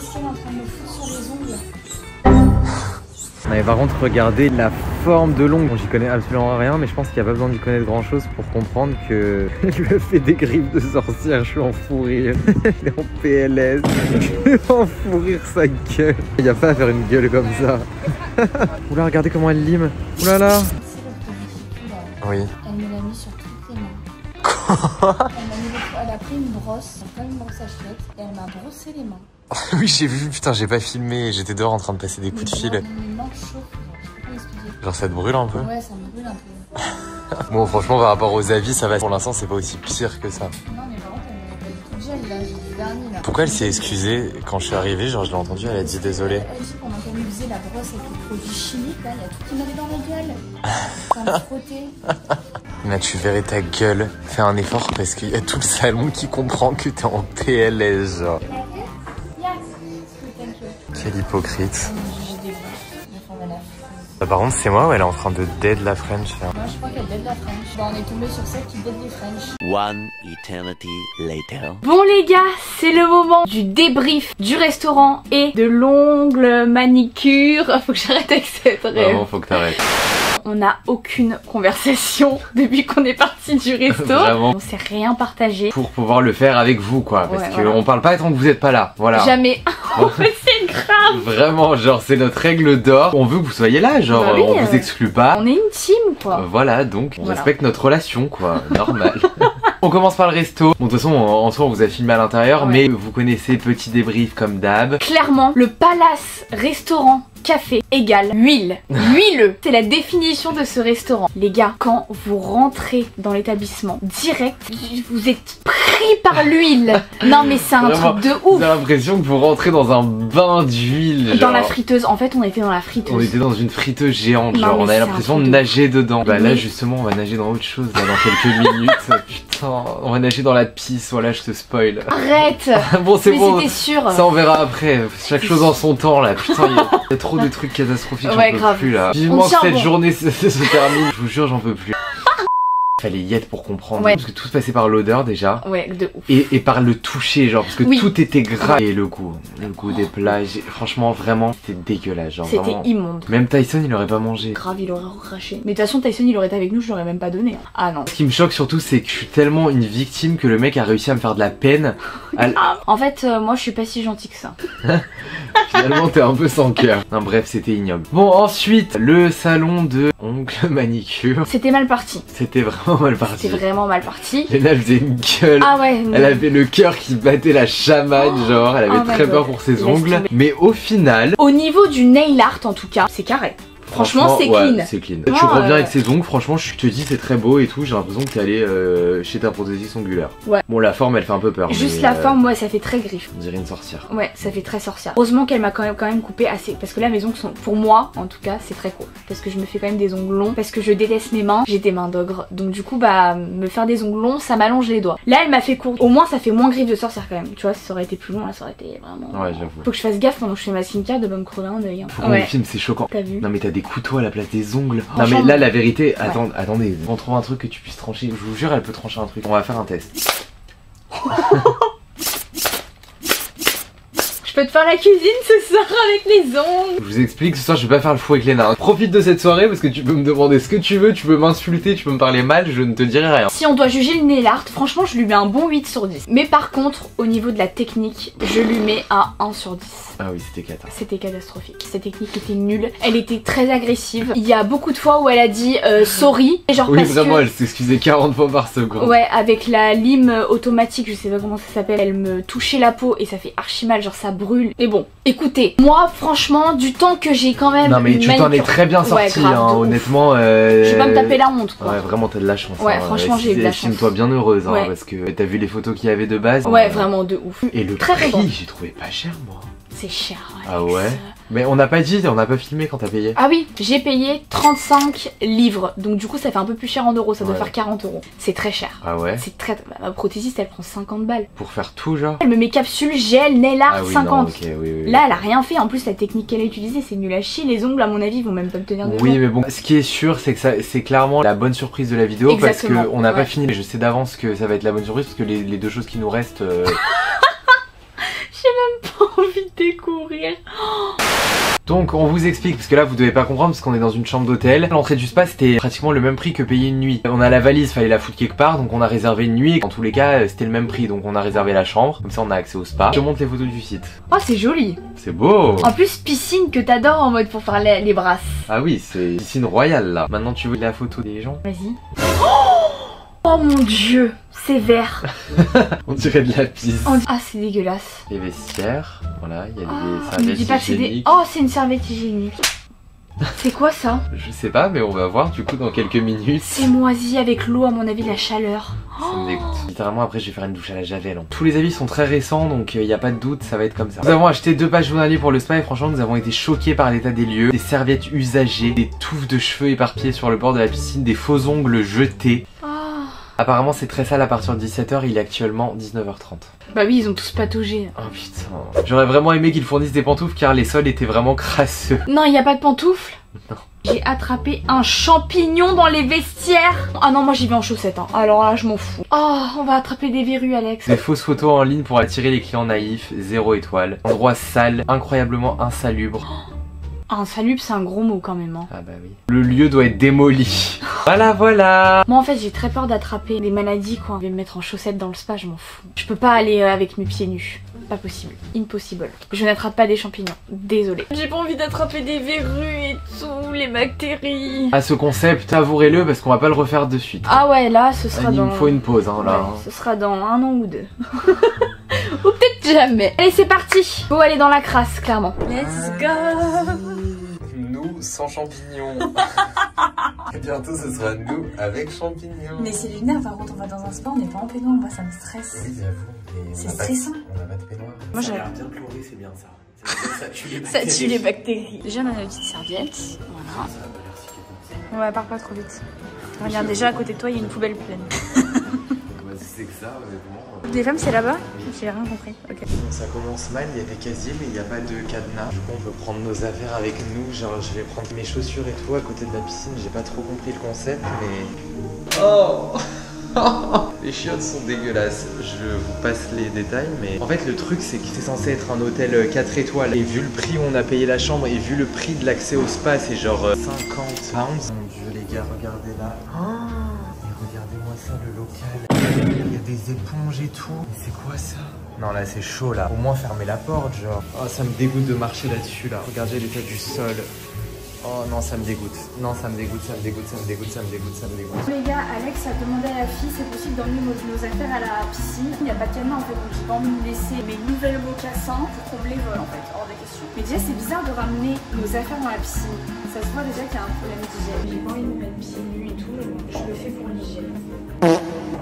Mais par contre, regardez la forme de l'ongle. Bon, j'y connais absolument rien, mais je pense qu'il n'y a pas besoin d'y connaître grand chose pour comprendre que je lui ai fait des griffes de sorcière. Je suis en fou rire. Il est en PLS. Je vais en fou rire sa gueule. Il n'y a pas à faire une gueule comme ça. Oula, regardez comment elle lime. Oula là. Oui. Elle me l'a mis Elle a pris une brosse, comme une brosse à chiottes, et elle m'a brossé les mains. Oui, j'ai vu, putain, j'ai pas filmé, j'étais dehors en train de passer des coups de fil. Mes mains chauffent, je peux pas l'expliquer. Genre ça te brûle un peu? Ouais, ça me brûle un peu. Bon, franchement, par rapport aux avis, ça va. Pour l'instant, c'est pas aussi pire que ça. Non, mais par contre, elle m'a pas du tout de gel, là, j'ai du vernis, là. Pourquoi elle s'est excusée quand je suis arrivé? Genre, je l'ai entendu, elle a dit désolé. Elle dit pendant qu'elle me faisait la brosse avec les produits chimiques, là, il y a tout qui m'allait dans la gueule. Ça me frottait. Là, tu verrais ta gueule. Fais un effort parce qu'il y a tout le salon qui comprend que t'es en PLS, genre. Quel hypocrite. Par contre, c'est moi ou elle est en train de dead la French là? Moi, je crois qu'elle dead la French. Bah, on est tombé sur celle qui dead les French. One eternity later. Bon les gars, c'est le moment du débrief du restaurant et de l'ongle manicure. Faut que j'arrête avec cette rêve. Vraiment, faut que t'arrêtes. On n'a aucune conversation depuis qu'on est parti du resto. Vraiment. On s'est rien partagé. Pour pouvoir le faire avec vous, quoi. Parce Ouais, que voilà. on parle pas tant que vous êtes pas là. Voilà. Jamais. En fait, c'est grave. Vraiment, genre, c'est notre règle d'or. On veut que vous soyez là, genre, Bah oui, on vous exclut pas. On est intime quoi. Voilà, donc on Voilà. respecte notre relation, quoi. Normal. On commence par le resto. Bon, de toute façon, en soi, on vous a filmé à l'intérieur, Ouais. mais vous connaissez petit débrief comme d'hab. Clairement, le palace restaurant café égale huile. Huileux. C'est la définition de ce restaurant. Les gars, quand vous rentrez dans l'établissement, direct, vous êtes pris par l'huile. Non mais c'est un Vraiment, truc de ouf. J'ai l'impression que vous rentrez dans un bain d'huile. Dans genre. la friteuse. En fait, on était dans la friteuse. On était dans une friteuse géante, Non, genre mais on c'est avait un l'impression truc de de nager dedans. Bah là Mais- justement on va nager dans autre chose là, dans quelques minutes. Putain, on va nager dans la pisse, voilà je te spoil. Arrête. Bon c'est Mais bon, c'était sûr. ça on verra après, chaque chose en son temps là. Putain il y a trop de trucs catastrophiques, Ouais, j'en peux grave. plus là. On Vivement que tient cette bon. journée se termine, je vous jure j'en peux plus. Fallait y être pour comprendre, Ouais. parce que tout se passait par l'odeur déjà. Ouais, de ouf. Et par le toucher, genre, parce que Oui. tout était gras. Et le goût des plats, franchement, vraiment, c'était dégueulasse. Genre, C'était vraiment. immonde. Même Tyson, il aurait pas mangé. Grave, il aurait recraché. Mais de toute façon, Tyson, il aurait été avec nous, je l'aurais même pas donné. Ah non. Ce qui me choque surtout, c'est que je suis tellement une victime que le mec a réussi à me faire de la peine. En fait, moi, je suis pas si gentille que ça. Finalement, t'es un peu sans cœur. Non, bref, c'était ignoble. Bon, ensuite, le salon de ongles manicure. C'était mal parti. C'était vraiment mal parti. C'était vraiment mal parti. Léna, elle faisait une gueule. Ah ouais. mais- Elle avait le cœur qui battait la chamade, genre, elle avait Oh my très God. peur pour ses Laisse ongles. tomber. Mais au final, Au niveau du nail art, en tout cas, c'est carré. Franchement, c'est ouais, clean. c'est clean. Non, Tu reviens avec ses ongles, franchement, je te dis, c'est très beau et tout. J'ai l'impression que t'es allé chez ta prothésiste ongulaire. Ouais. Bon, la forme, elle fait un peu peur. Juste mais, la forme, ouais, ça fait très griffe. On dirait une sorcière. Ouais, ça fait très sorcière. Heureusement qu'elle m'a quand même coupé assez. Parce que là, mes ongles sont, pour moi, en tout cas, c'est très court. Parce que je me fais quand même des ongles longs. Parce que je déteste mes mains. J'ai des mains d'ogre. Donc, du coup, bah, me faire des ongles longs, ça m'allonge les doigts. Là, elle m'a fait court. Au moins, ça fait moins griffe de sorcière quand même. Tu vois, si ça aurait été plus long, là, ça aurait été vraiment. Ouais, j'avoue. Faut que je fasse gaffe pendant que je fais ma skincare de pas me crever un œil. Hein. Faut qu'on le filme, c'est choquant. T'as vu? Non mais t'as des couteaux à la place des ongles. Non Franchement, mais là la vérité, attendez, on trouve un truc que tu puisses trancher. Je vous jure elle peut trancher un truc. On va faire un test. Je peux te faire la cuisine ce soir avec les ongles. Je vous explique, ce soir je vais pas faire le fou avec Léna. Profite de cette soirée parce que tu peux me demander ce que tu veux, tu peux m'insulter, tu peux me parler mal, je ne te dirai rien. Si on doit juger le nail art, franchement, je lui mets un bon 8 sur 10. Mais par contre, au niveau de la technique, je lui mets un 1 sur 10. Ah oui, c'était cata. C'était catastrophique. Cette technique était nulle. Elle était très agressive. Il y a beaucoup de fois où elle a dit sorry. Genre Oui, parce vraiment, que... elle s'excusait 40 fois par seconde. Ouais, avec la lime automatique, je sais pas comment ça s'appelle, elle me touchait la peau et ça fait archi mal, genre ça brûle. Mais bon, écoutez, moi franchement, du temps que j'ai quand même... Non mais tu t'en es très bien Ouais, sorti, grave, de ouf. honnêtement. Je vais pas me taper la honte quoi. Ouais, vraiment, t'as de la chance. Ouais, franchement, j'ai eu de la chance. Estime-toi bien heureuse, Ouais. parce que t'as vu les photos qu'il y avait de base. Ouais, vraiment de ouf. Et le Très prix, bon. j'ai trouvé pas cher, moi. C'est cher, Alex. Ah ouais? Mais on n'a pas dit, on n'a pas filmé quand t'as payé. Ah oui, j'ai payé 35 livres. Donc du coup, ça fait un peu plus cher en euros. Ça doit Ouais. faire 40 euros. C'est très cher. Ah ouais? C'est très... Ma prothésiste, elle prend 50 balles. Pour faire tout, genre? Elle me met capsule, gel, nail art, Ah oui, 50. non, ok, oui, oui. Là, elle a rien fait. En plus, la technique qu'elle a utilisée, c'est nul à chier. Les ongles, à mon avis, vont même pas me tenir de Oui, mais bon, ce qui est sûr, c'est que c'est clairement la bonne surprise de la vidéo. Exactement, parce qu'on n'a pas ouais. fini. Mais je sais d'avance que ça va être la bonne surprise parce que les deux choses qui nous restent. Pas envie de découvrir. Donc on vous explique, parce que là vous devez pas comprendre parce qu'on est dans une chambre d'hôtel. L'entrée du spa c'était pratiquement le même prix que payer une nuit. On a la valise, fallait la foutre quelque part, donc on a réservé une nuit. En tous les cas c'était le même prix, donc on a réservé la chambre. Comme ça on a accès au spa. Je te montre les photos du site. Oh, c'est joli. C'est beau. En plus, piscine que t'adores en mode pour faire les brasses. Ah oui, c'est piscine royale là. Maintenant tu veux la photo des gens? Vas-y. Oh mon dieu, c'est vert. On dirait de la pisse. Ah, c'est dégueulasse. Les vestiaires, voilà, il y a des Me serviettes dis pas que c'est des... hygiéniques. Oh, c'est une serviette hygiénique. C'est quoi ça? Je sais pas, mais on va voir du coup dans quelques minutes. C'est moisi avec l'eau, à mon avis, la chaleur. Ça me dégoûte. Littéralement après je vais faire une douche à la javel. Tous les avis sont très récents donc il n'y a pas de doute, ça va être comme ça. Nous avons acheté 2 pages journaliers pour le spa et franchement nous avons été choqués par l'état des lieux. Des serviettes usagées, des touffes de cheveux éparpillées sur le bord de la piscine, des faux ongles jetés. Apparemment c'est très sale à partir de 17h, il est actuellement 19h30. Bah oui, ils ont tous pataugé. Oh putain. J'aurais vraiment aimé qu'ils fournissent des pantoufles car les sols étaient vraiment crasseux. Non, il n'y a pas de pantoufles. Non. J'ai attrapé un champignon dans les vestiaires. Ah non, moi j'y vais en chaussettes. Hein. Alors là, je m'en fous. Oh, on va attraper des verrues, Alex. Des fausses photos en ligne pour attirer les clients naïfs, 0 étoile. Endroit sale, incroyablement insalubre. Insalubre, c'est un gros mot quand même. Hein. Ah bah oui. Le lieu doit être démoli. Voilà. Moi en fait j'ai très peur d'attraper des maladies quoi. Je vais me mettre en chaussettes dans le spa, je m'en fous. Je peux pas aller avec mes pieds nus. Pas possible. Impossible. Je n'attrape pas des champignons. Désolée. J'ai pas envie d'attraper des verrues et tout, les bactéries. À ce concept, savourez-le parce qu'on va pas le refaire de suite. Ah ouais, là ce sera Il dans... me faut une pause hein, là. Ouais, ce sera dans 1 an ou 2. Ou peut-être jamais. Allez c'est parti. Faut aller dans la crasse clairement. Let's go. Nous sans champignons. Et bientôt ce sera nous avec champignons. Mais c'est lunaire par contre, on va dans un spa, on n'est pas en peignoir, moi ça me stresse. Oui j'avoue. C'est stressant. On n'a pas de peignoir. Moi ça a j'ai l'air bien chloré, c'est bien ça. Ça tue les Ça bactéries. tue les bactéries. Déjà on a la petite serviette. Voilà. Ouais, pars pas trop vite. Regarde, déjà à côté de toi il y a une poubelle pleine. C'est que ça honnêtement. Les femmes c'est là-bas? J'ai rien compris. Ok. Ça commence mal, il y a des casiers mais il n'y a pas de cadenas. Du coup on peut prendre nos affaires avec nous. Genre je vais prendre mes chaussures et tout à côté de la piscine. J'ai pas trop compris le concept mais... Oh les chiottes sont dégueulasses. Je vous passe les détails mais... En fait le truc c'est que c'est censé être un hôtel 4 étoiles. Et vu le prix où on a payé la chambre et vu le prix de l'accès au spa c'est genre 50 pounds. Mon dieu les gars, regardez là. Et regardez-moi ça le local. Il y a des éponges et tout. Mais c'est quoi ça? Non là c'est chaud là. Au moins fermer la porte genre. Oh ça me dégoûte de marcher là-dessus là. Regardez l'état du sol. Oh non ça me dégoûte. Non ça me dégoûte, ça me dégoûte, ça me dégoûte, ça me dégoûte, ça me dégoûte. Les gars, Alex a demandé à la fille c'est possible d'emmener nos affaires à la piscine. Il n'y a pas de cadenas en fait, donc j'ai pas envie de laisser mes nouvelles mocassins pour combler vol en fait, hors de question. Mais déjà c'est bizarre de ramener nos affaires dans la piscine. Ça se voit déjà qu'il y a un problème d'hygiène. J'ai pas envie de me mettre pieds nus et tout, je le fais pour l'hygiène.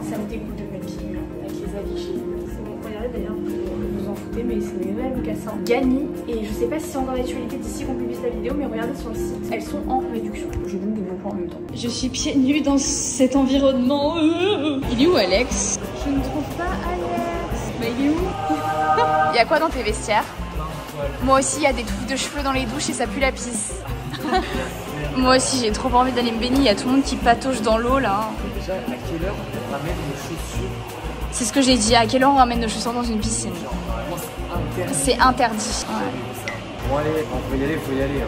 Ça me dégoûte de mettre pieds nus avec les habits chez nous. C'est bon, regardez d'ailleurs, vous en foutez, mais c'est mes nouvelles mocassins Gani. Et je sais pas si c'est encore d'actualité d'ici qu'on publie la vidéo, mais regardez sur le site, elles sont en réduction. Je donne des bons points en même temps. Je suis pieds nus dans cet environnement. Il est où Alex? Je ne trouve pas Alex. Bah il est où? Il y a quoi dans tes vestiaires? Moi aussi il y a des touffes de cheveux dans les douches et ça pue la pisse. Moi aussi j'ai trop envie d'aller me baigner, il y a tout le monde qui patauge dans l'eau là. Déjà à quelle heure on ramène nos chaussures? C'est ce que j'ai dit, à quelle heure on ramène nos chaussures dans une piscine? C'est interdit. Ouais. Bon allez, faut y aller, faut y aller.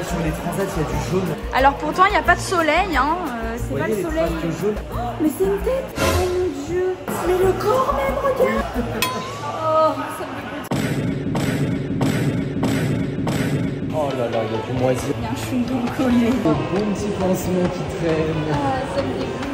Sur les transats, il y a du jaune. Alors pourtant il n'y a pas de soleil, hein. C'est pas le soleil. Jaune. Oh, mais c'est une tête. Oh mon dieu. Mais le corps même, regarde. Oh, ça me dégoûte. Oh là là, il y a du moisi. Il y a un chewing-gum collé. Le bon petit pansement qui traîne. Ah, ça me dégoûte.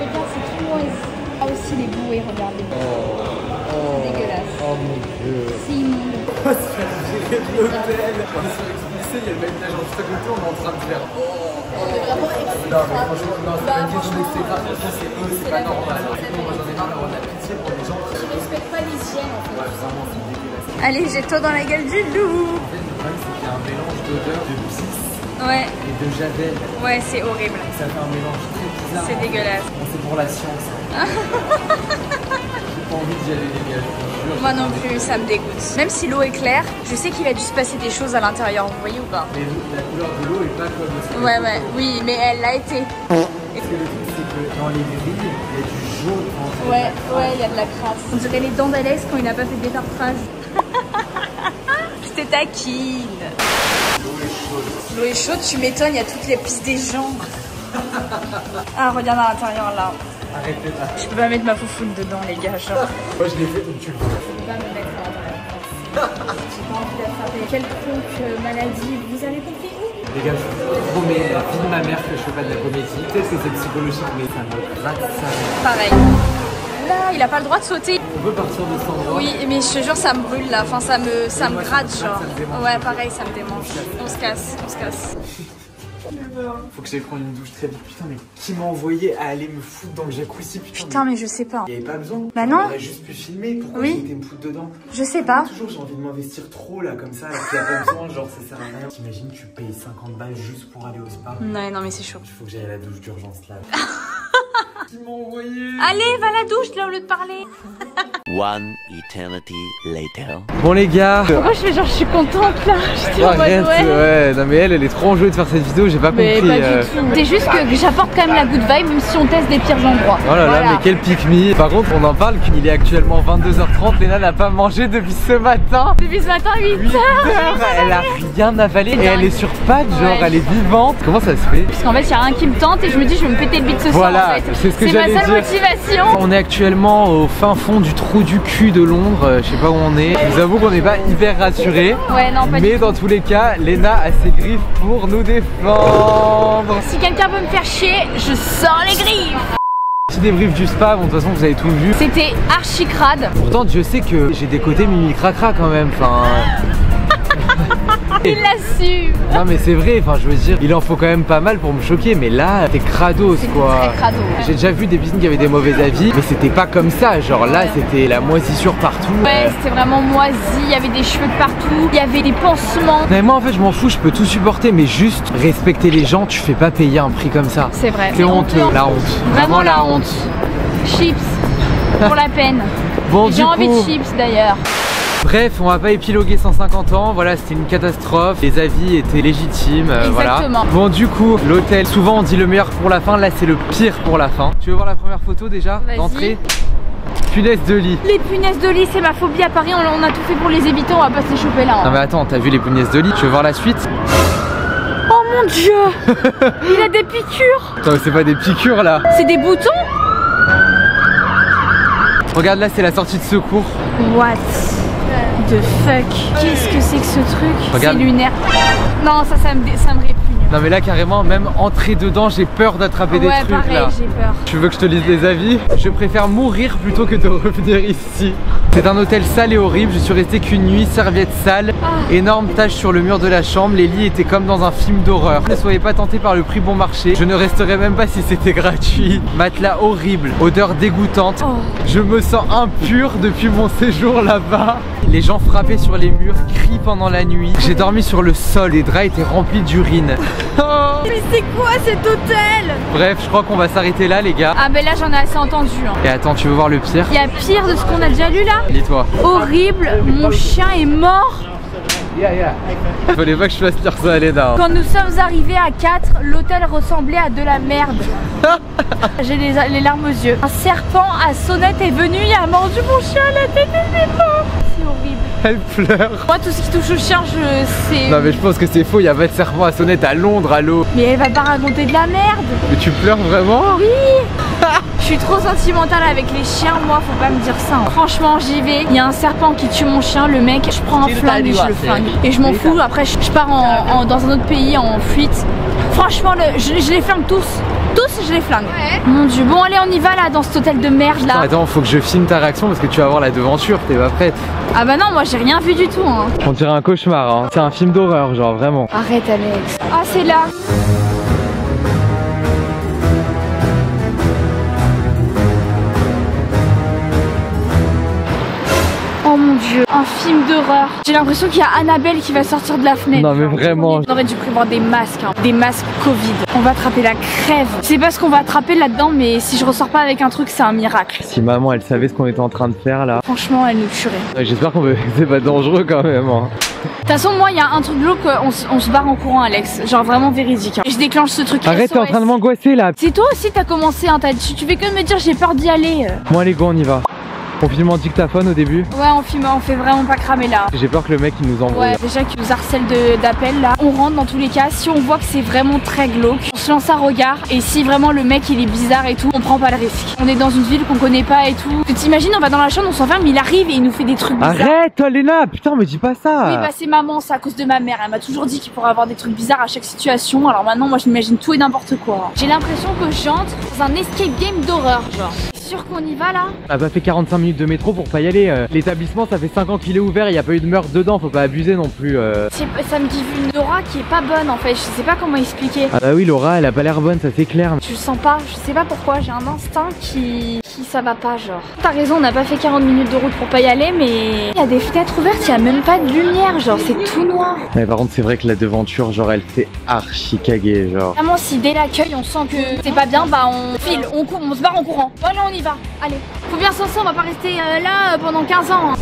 Regarde, c'est tout moisi. Ah aussi les bouées, regardez. C'est dégueulasse. Oh mon dieu. C'est immonde. On va se faire virer de l'hôtel. On est sur l'expulsé, il y a le même étage juste à côté, on est en train de faire On est vraiment extra. Non mais franchement, non, c'est pas une question d'extra, c'est eux, c'est pas normal. Moi j'en ai marre d'avoir de la pitié pour les gens qui respectent pas l'hygiène en fait. Ouais, vraiment, c'est dégueulasse. Allez, jette-toi dans la gueule du loup. En fait, le problème, c'est qu'il y a un mélange d'odeur, de pisse Ouais, et de javel. ouais, c'est horrible. Ça fait un mélange très bizarre. C'est dégueulasse. Bon, c'est pour la science. Hein. J'ai pas envie d'y aller, les gars, je vous jure. Moi non plus, ça me dégoûte. Même si l'eau est claire, je sais qu'il a dû se passer des choses à l'intérieur, vous voyez ou pas? Mais la couleur de l'eau est pas comme ça. Ouais, ouais, oui, mais elle l'a été. Parce que le truc, c'est que dans les grilles, il y a du jaune en fait. Ouais, ouais, il y a de la crasse. On dirait les dents d'Alex quand il n'a pas fait de détartrage. Je te taquine. L'eau est chaude. L'eau est chaude, tu m'étonnes, il y a toutes les pistes des gens. Ah, regarde à l'intérieur là. Arrêtez là. Je peux pas mettre ma foufoune dedans, les gars. Genre. Moi je l'ai fait donc tu le vois. Je peux pas me mettre à l'intérieur. J'ai pas envie d'attraper quelconque maladie. Vous avez compris où? Les gars, je promets, la vie de ma mère que je fais pas de la comédie. Peut-être que c'est psychologique, mais ça me gratte ça. Pareil. Là, il a pas le droit de sauter. On peut partir de cet endroit. Oui, mais je te jure, ça me brûle là. Enfin, ça me gratte, genre. Ouais, pareil, ça me démange. On se casse, on se casse. Faut que j'aille prendre une douche très vite. Putain, mais qui m'a envoyé à aller me foutre dans le jacuzzi? Putain, mais je sais pas. Il y avait pas besoin. Bah non. On aurait juste pu filmer. Pourquoi oui. j'ai été me foutre dedans? Je sais pas. Toujours j'ai envie de m'investir trop là comme ça, alors qu'il y a pas besoin, genre ça sert à rien. T'imagines, tu payes 50 balles juste pour aller au spa. Ouais, non mais c'est chaud. Il faut que j'aille à la douche d'urgence là. Qui m'a envoyé? Allez, va à la douche là au lieu de parler. One eternity later. Bon les gars. Pourquoi je fais genre je suis contente là? J'étais en mode Arrête, ouais. ouais. Non mais elle est trop enjouée de faire cette vidéo, j'ai pas Mais compris. pas du tout. C'est juste que j'apporte quand même la good vibe même si on teste des pires endroits. Oh là là, Voilà. mais quel pique-me. Par contre, on en parle qu'il est actuellement 22h30. Léna n'a pas mangé depuis ce matin. Depuis ce matin, 8h. Elle a rien avalé et elle est sur pattes, genre Ouais. elle est vivante. Comment ça se fait? Parce qu'en fait, il y a rien qui me tente et je me dis, je vais me péter le bide ce soir. Voilà, En fait. c'est ce que ma j'allais seule dire. motivation. On est actuellement au fin fond du trou du cul de Londres, je sais pas où on est. Je vous avoue qu'on n'est pas hyper rassurés. Ouais, non, pas du Mais tout. dans tous les cas, Léna a ses griffes pour nous défendre. Si quelqu'un veut me faire chier, je sors les griffes. Petit débrief du spa, bon de toute façon vous avez tout vu. C'était archi crade. Pourtant Dieu sait que j'ai des côtés mimi cracra quand même, enfin... Il l'assume. Non mais c'est vrai, enfin je veux dire, il en faut quand même pas mal pour me choquer, mais là t'es crados C'était quoi. très crado. J'ai déjà vu des piscines qui avaient des mauvais avis, mais c'était pas comme ça, genre là c'était la moisissure partout. Ouais, c'était vraiment moisi, il y avait des cheveux de partout, il y avait des pansements. Mais moi en fait je m'en fous, je peux tout supporter, mais juste respecter les gens, tu fais pas payer un prix comme ça. C'est vrai. C'est honteux, la honte. Vraiment la honte. Chips, pour la peine. Bon J'ai du envie coup... de chips d'ailleurs. Bref, on va pas épiloguer 150 ans, voilà c'était une catastrophe, les avis étaient légitimes, voilà. Exactement. Bon du coup, l'hôtel, souvent on dit le meilleur pour la fin, là c'est le pire pour la fin. Tu veux voir la première photo déjà Vas-y. d'entrée? Punaise de lit. Les punaises de lit, c'est ma phobie à Paris, on a tout fait pour les éviter, on va pas se les choper là. Non mais attends, t'as vu les punaises de lit? Tu veux voir la suite? Oh mon dieu. Il a des piqûres. Attends, c'est pas des piqûres là. C'est des boutons. Regarde là, c'est la sortie de secours. What the fuck? Qu'est-ce que c'est que ce truc? C'est Regarde. lunaire. Non, ça me répugne. Non mais là carrément, même entrer dedans, j'ai peur d'attraper des Ouais, trucs pareil, là. j'ai peur. Tu veux que je te lise les avis? Je préfère mourir plutôt que de revenir ici. C'est un hôtel sale et horrible, je suis resté qu'une nuit, serviette sale, énorme tache sur le mur de la chambre, les lits étaient comme dans un film d'horreur. Ne soyez pas tentés par le prix bon marché, je ne resterai même pas si c'était gratuit. Matelas horrible, odeur dégoûtante, Oh. je me sens impur depuis mon séjour là-bas. Les gens frappaient sur les murs, crient pendant la nuit. J'ai dormi sur le sol, les draps étaient remplis d'urine. Mais c'est quoi cet hôtel? Bref, je crois qu'on va s'arrêter là les gars. Ah ben là j'en ai assez entendu. Hein. Et attends, tu veux voir le pire? Il y a pire de ce qu'on a déjà lu là? Dis-toi. Horrible, mon chien est mort. Fallait pas que je fasse lire ça à Léna. Quand nous sommes arrivés à 4, l'hôtel ressemblait à de la merde. J'ai les larmes aux yeux. Un serpent à sonnette est venu, il a mordu mon chien à la tête et c'est mort. C'est horrible. Elle pleure. Moi tout ce qui touche au chien, c'est... Non mais je pense que c'est faux, il y a pas de serpent à sonnette à Londres, allô. Mais elle va pas raconter de la merde. Mais tu pleures vraiment? Oui. Je suis trop sentimentale avec les chiens, moi faut pas me dire ça. Hein. Franchement j'y vais, il y a un serpent qui tue mon chien, le mec, je prends un flingue et je le flingue. Et je m'en fous, après je pars dans un autre pays en fuite. Franchement je les flingue tous. Tous je les flingue. Ouais. Mon dieu, bon allez on y va là dans cet hôtel de merde là. Attends, faut que je filme ta réaction parce que tu vas voir la devanture, t'es pas prête. Ah bah non, moi j'ai rien vu du tout hein. On dirait un cauchemar, hein. C'est un film d'horreur, genre vraiment. Arrête Alex. Ah c'est là. Oh mon dieu, un film d'horreur. J'ai l'impression qu'il y a Annabelle qui va sortir de la fenêtre. Non mais vraiment. On aurait dû prévoir des masques, hein. Des masques Covid. On va attraper la crève. C'est pas ce qu'on va attraper là-dedans, mais si je ressors pas avec un truc, c'est un miracle. Si maman elle savait ce qu'on était en train de faire là. Franchement, elle nous tuerait. Ouais, j'espère qu'on que c'est pas dangereux quand même. Hein. De toute façon, moi, il y a un truc glauque, on se barre en courant, Alex. Genre vraiment véridique. Hein. Et je déclenche ce truc. Arrête, t'es en train de m'angoisser là. C'est toi aussi, t'as commencé. Hein. Tu fais que de me dire j'ai peur d'y aller. Bon allez go, on y va. On filme en dictaphone au début. Ouais, on filme, on fait vraiment pas cramer là. J'ai peur que le mec il nous envoie. Ouais, déjà qu'il nous harcèle d'appels là. On rentre dans tous les cas, si on voit que c'est vraiment très glauque, on se lance un regard. Et si vraiment le mec il est bizarre et tout, on prend pas le risque. On est dans une ville qu'on connaît pas et tout. Tu t'imagines, on va dans la chambre, on s'enferme, il arrive et il nous fait des trucs bizarres. Arrête, Léna, putain, me dis pas ça. Oui, bah c'est maman, c'est à cause de ma mère. Elle m'a toujours dit qu'il pourrait avoir des trucs bizarres à chaque situation. Alors maintenant, moi je m'imagine tout et n'importe quoi. J'ai l'impression que j'entre dans un escape game d'horreur, genre. T'es sûr qu'on y va là? On a pas fait 45 minutes de métro pour pas y aller. L'établissement, ça fait 5 ans qu'il est ouvert, il y a pas eu de meurtre dedans, faut pas abuser non plus. Ça me dit une aura qui est pas bonne en fait. Je sais pas comment expliquer. Ah bah oui, Laura, elle a pas l'air bonne, ça c'est clair. Je le sens pas, je sais pas pourquoi, j'ai un instinct qui ça va pas genre. T'as raison, on n'a pas fait 40 minutes de route pour pas y aller, mais il y a des fenêtres ouvertes, il y a même pas de lumière, genre c'est tout noir. Mais par contre c'est vrai que la devanture, genre elle fait archi caguer, genre. Vraiment si dès l'accueil on sent que c'est pas bien, bah on file, on court, on se barre en courant. Voilà, on y va, allez. Faut bien s'en sortir, on va pas rester là pendant 15 ans. Hein.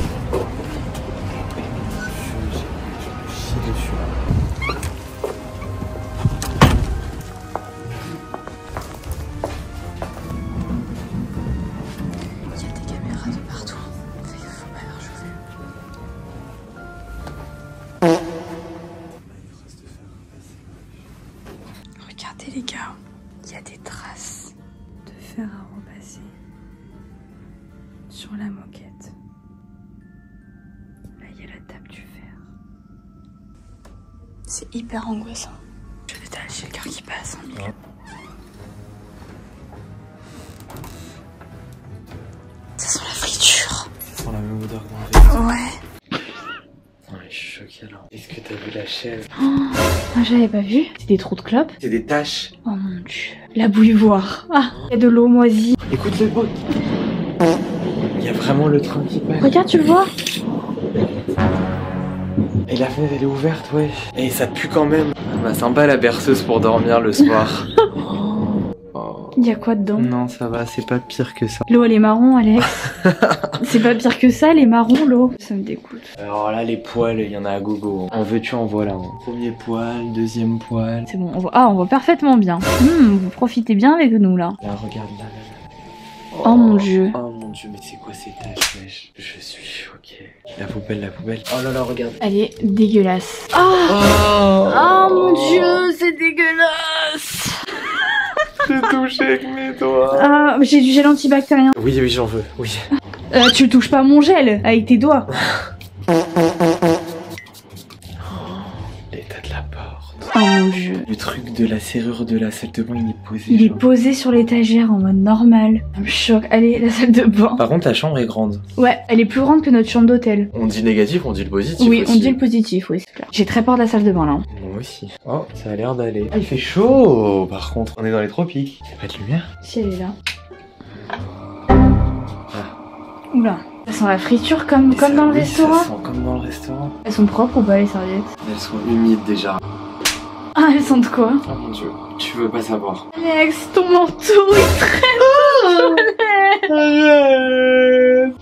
Regardez les gars, il y a des traces de fer à repasser sur la moquette. Là, il y a la table du fer. C'est hyper angoissant. Je vais étaler, j'ai le cœur qui passe en milieu. Ça sent la friture. Ça sent la même odeur qu'on avait. Ouais. Je suis choqué là. Est-ce que t'as vu la chaise? Ah, j'avais pas vu. C'est des trous de clopes. C'est des taches. Oh mon dieu. La bouilloire. Ah, il y a de l'eau moisie. Écoute le bruit. Il y a vraiment le train qui passe. Regarde, tu le vois? Et la fenêtre elle est ouverte, ouais. Et ça pue quand même. Bah sympa la berceuse pour dormir le soir. Il y a quoi dedans? Non, ça va, c'est pas pire que ça. L'eau elle est marron, Alex. C'est pas pire que ça, elle est marron l'eau. Ça me dégoûte. Alors là, les poils, il y en a à gogo. En veux-tu, en voilà. Premier poil, deuxième poil. C'est bon, on voit parfaitement bien. Vous profitez bien avec nous là. Là, regarde là. Oh mon dieu. Oh mon dieu, mais c'est quoi ces taches, wesh? Je suis choqué. La poubelle, la poubelle. Oh là là, regarde. Elle est dégueulasse. Oh, mon dieu, c'est dégueulasse. J'ai touché avec mes doigts. Ah, j'ai du gel antibactérien. Oui, oui, j'en veux, oui. Tu touches pas mon gel avec tes doigts. L'état de la porte. Oh mon dieu. Le truc de la serrure de la salle de bain, il est posé. Il est posé sur l'étagère en mode normal. Ça me choque. Allez, la salle de bain. Par contre, la chambre est grande. Ouais, elle est plus grande que notre chambre d'hôtel. On dit négatif, on dit le positif. Oui, aussi. on dit le positif, oui, c'est clair. J'ai très peur de la salle de bain là. Moi aussi. Oh, ça a l'air d'aller. Ah, il fait chaud par contre. On est dans les tropiques. Il y a pas de lumière. Si elle est là. Oula. Ça sent la friture comme dans le restaurant. Ça sent comme dans le restaurant. Elles sont propres ou pas les serviettes? Elles sont humides déjà. Ah, elles sentent quoi? Oh mon dieu, tu veux pas savoir. Alex, ton manteau il traîne.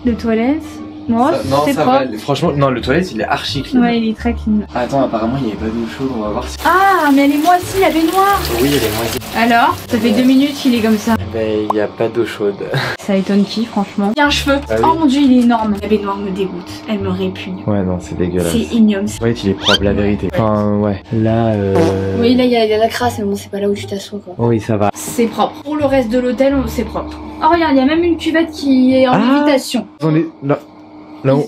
De toilette? Non, c'est propre. Va. Franchement, non, le toilette il est archi clean. Ouais, il est très clean. Attends, apparemment il n'y avait pas d'eau chaude, on va voir si. Ah, mais elle est moisie, la baignoire. Oui, elle est moisie. Alors? Ça fait 2 minutes qu'il est comme ça. Mais il n'y a pas d'eau chaude. Ça étonne qui, franchement? Il y a un cheveu. Ah oui. Oh mon dieu, il est énorme. La baignoire me dégoûte. Elle me répugne. Ouais, non, c'est dégueulasse. C'est ignoble. Ouais, il est propre, la vérité. Enfin, ouais. Là, Oui, là, il y a la crasse, mais bon, c'est pas là où tu t'assois, quoi. Oui, ça va. C'est propre. Pour le reste de l'hôtel, c'est propre. Oh, regarde, il y a même une cuvette qui est en lévitation. On est là. Là-haut.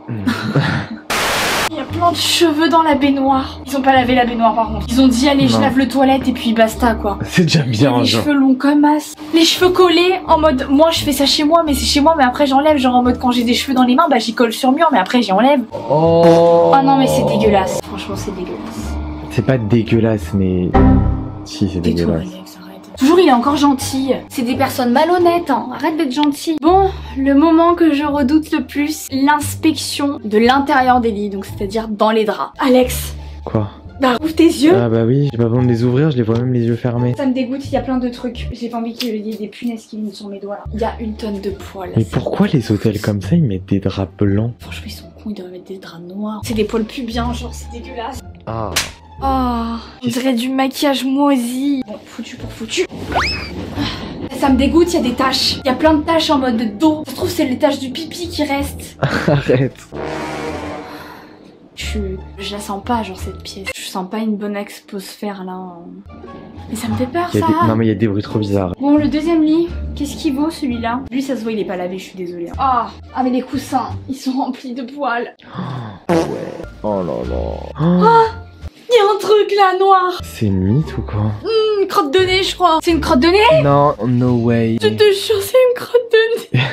Il y a plein de cheveux dans la baignoire. Ils ont pas lavé la baignoire par contre. Ils ont dit allez, je lave le toilette et puis basta quoi. C'est déjà bien, les cheveux longs comme as. Les cheveux collés en mode moi je fais ça chez moi mais c'est chez moi mais après j'enlève. Genre en mode quand j'ai des cheveux dans les mains bah j'y colle sur mur mais après j'y enlève. Oh non mais c'est dégueulasse. Franchement c'est dégueulasse. C'est pas dégueulasse mais... Si c'est dégueulasse. Toujours il est encore gentil. C'est des personnes malhonnêtes hein. Arrête d'être gentil. Bon, le moment que je redoute le plus, l'inspection de l'intérieur des lits. Donc c'est-à-dire dans les draps. Alex. Quoi? Bah ouvre tes yeux. Ah bah oui, j'ai pas besoin de les ouvrir, je les vois même les yeux fermés. Ça me dégoûte, il y a plein de trucs. J'ai pas envie qu'il y ait des punaises qui viennent sur mes doigts là. Il y a une tonne de poils. Mais pourquoi les hôtels comme ça ils mettent des draps blancs? Franchement ils sont cons, ils devraient mettre des draps noirs. C'est des poils pubiens, genre c'est dégueulasse. Ah. Oh, on dirait du maquillage moisi. Bon, foutu pour foutu. Ça me dégoûte, il y a des taches. Il y a plein de taches en mode dos. Ça se trouve, c'est les taches du pipi qui restent. Arrête. Je la sens pas, genre, cette pièce. Je sens pas une bonne exposphère, là. Mais ça me fait peur, Il y a ça. Non mais il y a des bruits trop bizarres. Bon, le deuxième lit, qu'est-ce qu'il vaut, celui-là? Lui, ça se voit, il est pas lavé, je suis désolée. Ah, mais les coussins, ils sont remplis de poils. Ouais. Oh là là. Il y a un truc, là, noir. C'est une mythe ou quoi? Une crotte de nez, je crois. C'est une crotte de nez? Non, no way. Je te jure, c'est une crotte de nez.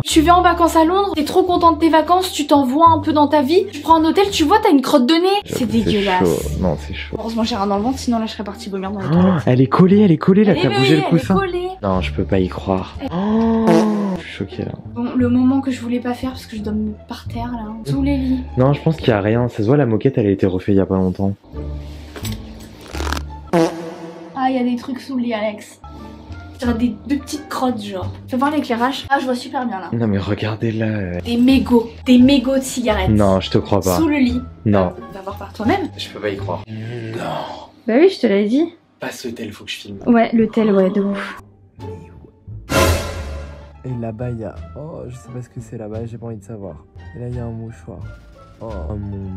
Tu vas en vacances à Londres, t'es trop content de tes vacances, tu t'envoies un peu dans ta vie, tu prends un hôtel, tu vois, t'as une crotte de nez. C'est dégueulasse. Chaud. Non, c'est chaud. Heureusement, j'ai rien dans le ventre, sinon là, je serais partie vomir dans les toilettes. Elle est collée là, t'as bougé le coussin. Elle est collée. Non, je peux pas y croire. Je suis choquée là. Bon, le moment que je voulais pas faire parce que je dois me par terre là, sous les lits. Non, je pense qu'il y a rien. Ça se voit, la moquette, elle a été refaite il y a pas longtemps. Ah, il y a des trucs sous le lit, Alex. Genre des petites crottes, genre. Fais voir l'éclairage. Ah, je vois super bien là. Non, mais regardez là. Des mégots de cigarettes. Non, je te crois pas. Sous le lit. Non. Va voir par toi-même. Je peux pas y croire. Non. Bah oui, je te l'avais dit. Pas ce tel, faut que je filme. Ouais, le tel, ouais, de ouf. Et là-bas, il y a... Oh, je sais pas ce que c'est là-bas, j'ai pas envie de savoir. Et là, il y a un mouchoir. Oh mon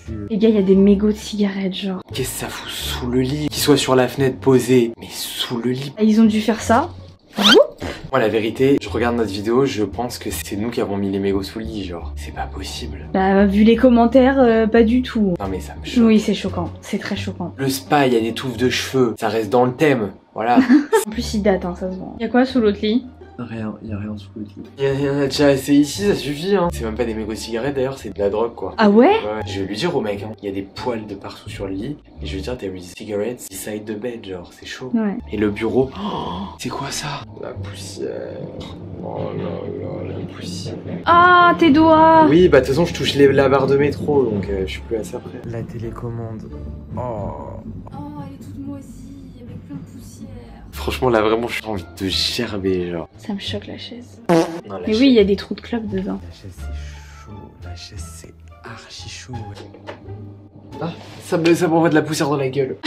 Dieu. Les gars, il y a des mégots de cigarettes, genre. Qu'est-ce que ça fout sous le lit? Qu'il soit sur la fenêtre posé, mais sous le lit. Ils ont dû faire ça. Moi, la vérité, je regarde notre vidéo, je pense que c'est nous qui avons mis les mégots sous le lit, genre. C'est pas possible. Bah, vu les commentaires, pas du tout. Non, mais ça me choque. Oui, c'est choquant. C'est très choquant. Le spa, il y a des touffes de cheveux. Ça reste dans le thème. Voilà. En plus, il date, hein, ça se voit. Y a quoi sous l'autre lit? Rien, y a rien sous le lit. Y en a déjà assez ici, ça suffit, hein. C'est même pas des mégots de cigarettes d'ailleurs, c'est de la drogue, quoi. Ah ouais? Ouais. Je vais lui dire au mec, hein. Y a des poils de partout sur le lit. Et je vais lui dire, there is cigarettes beside the bed, genre, c'est chaud. Ouais. Et le bureau, oh, c'est quoi ça? La poussière. Oh là là, la poussière. Ah, tes doigts! Oui, bah de toute façon, je touche la barre de métro, donc je suis plus assez après. La télécommande. Oh. Oh, elle est toute moisie, avec plein de poussière. Franchement, là, vraiment, j'ai envie de gerber, genre. Ça me choque la chaise. Non, la Mais chaise- oui, il y a des trous de clope dedans. La chaise, c'est chaud. La chaise, c'est archi chaud. Ouais. Ah, ça m'envoie de la poussière dans la gueule.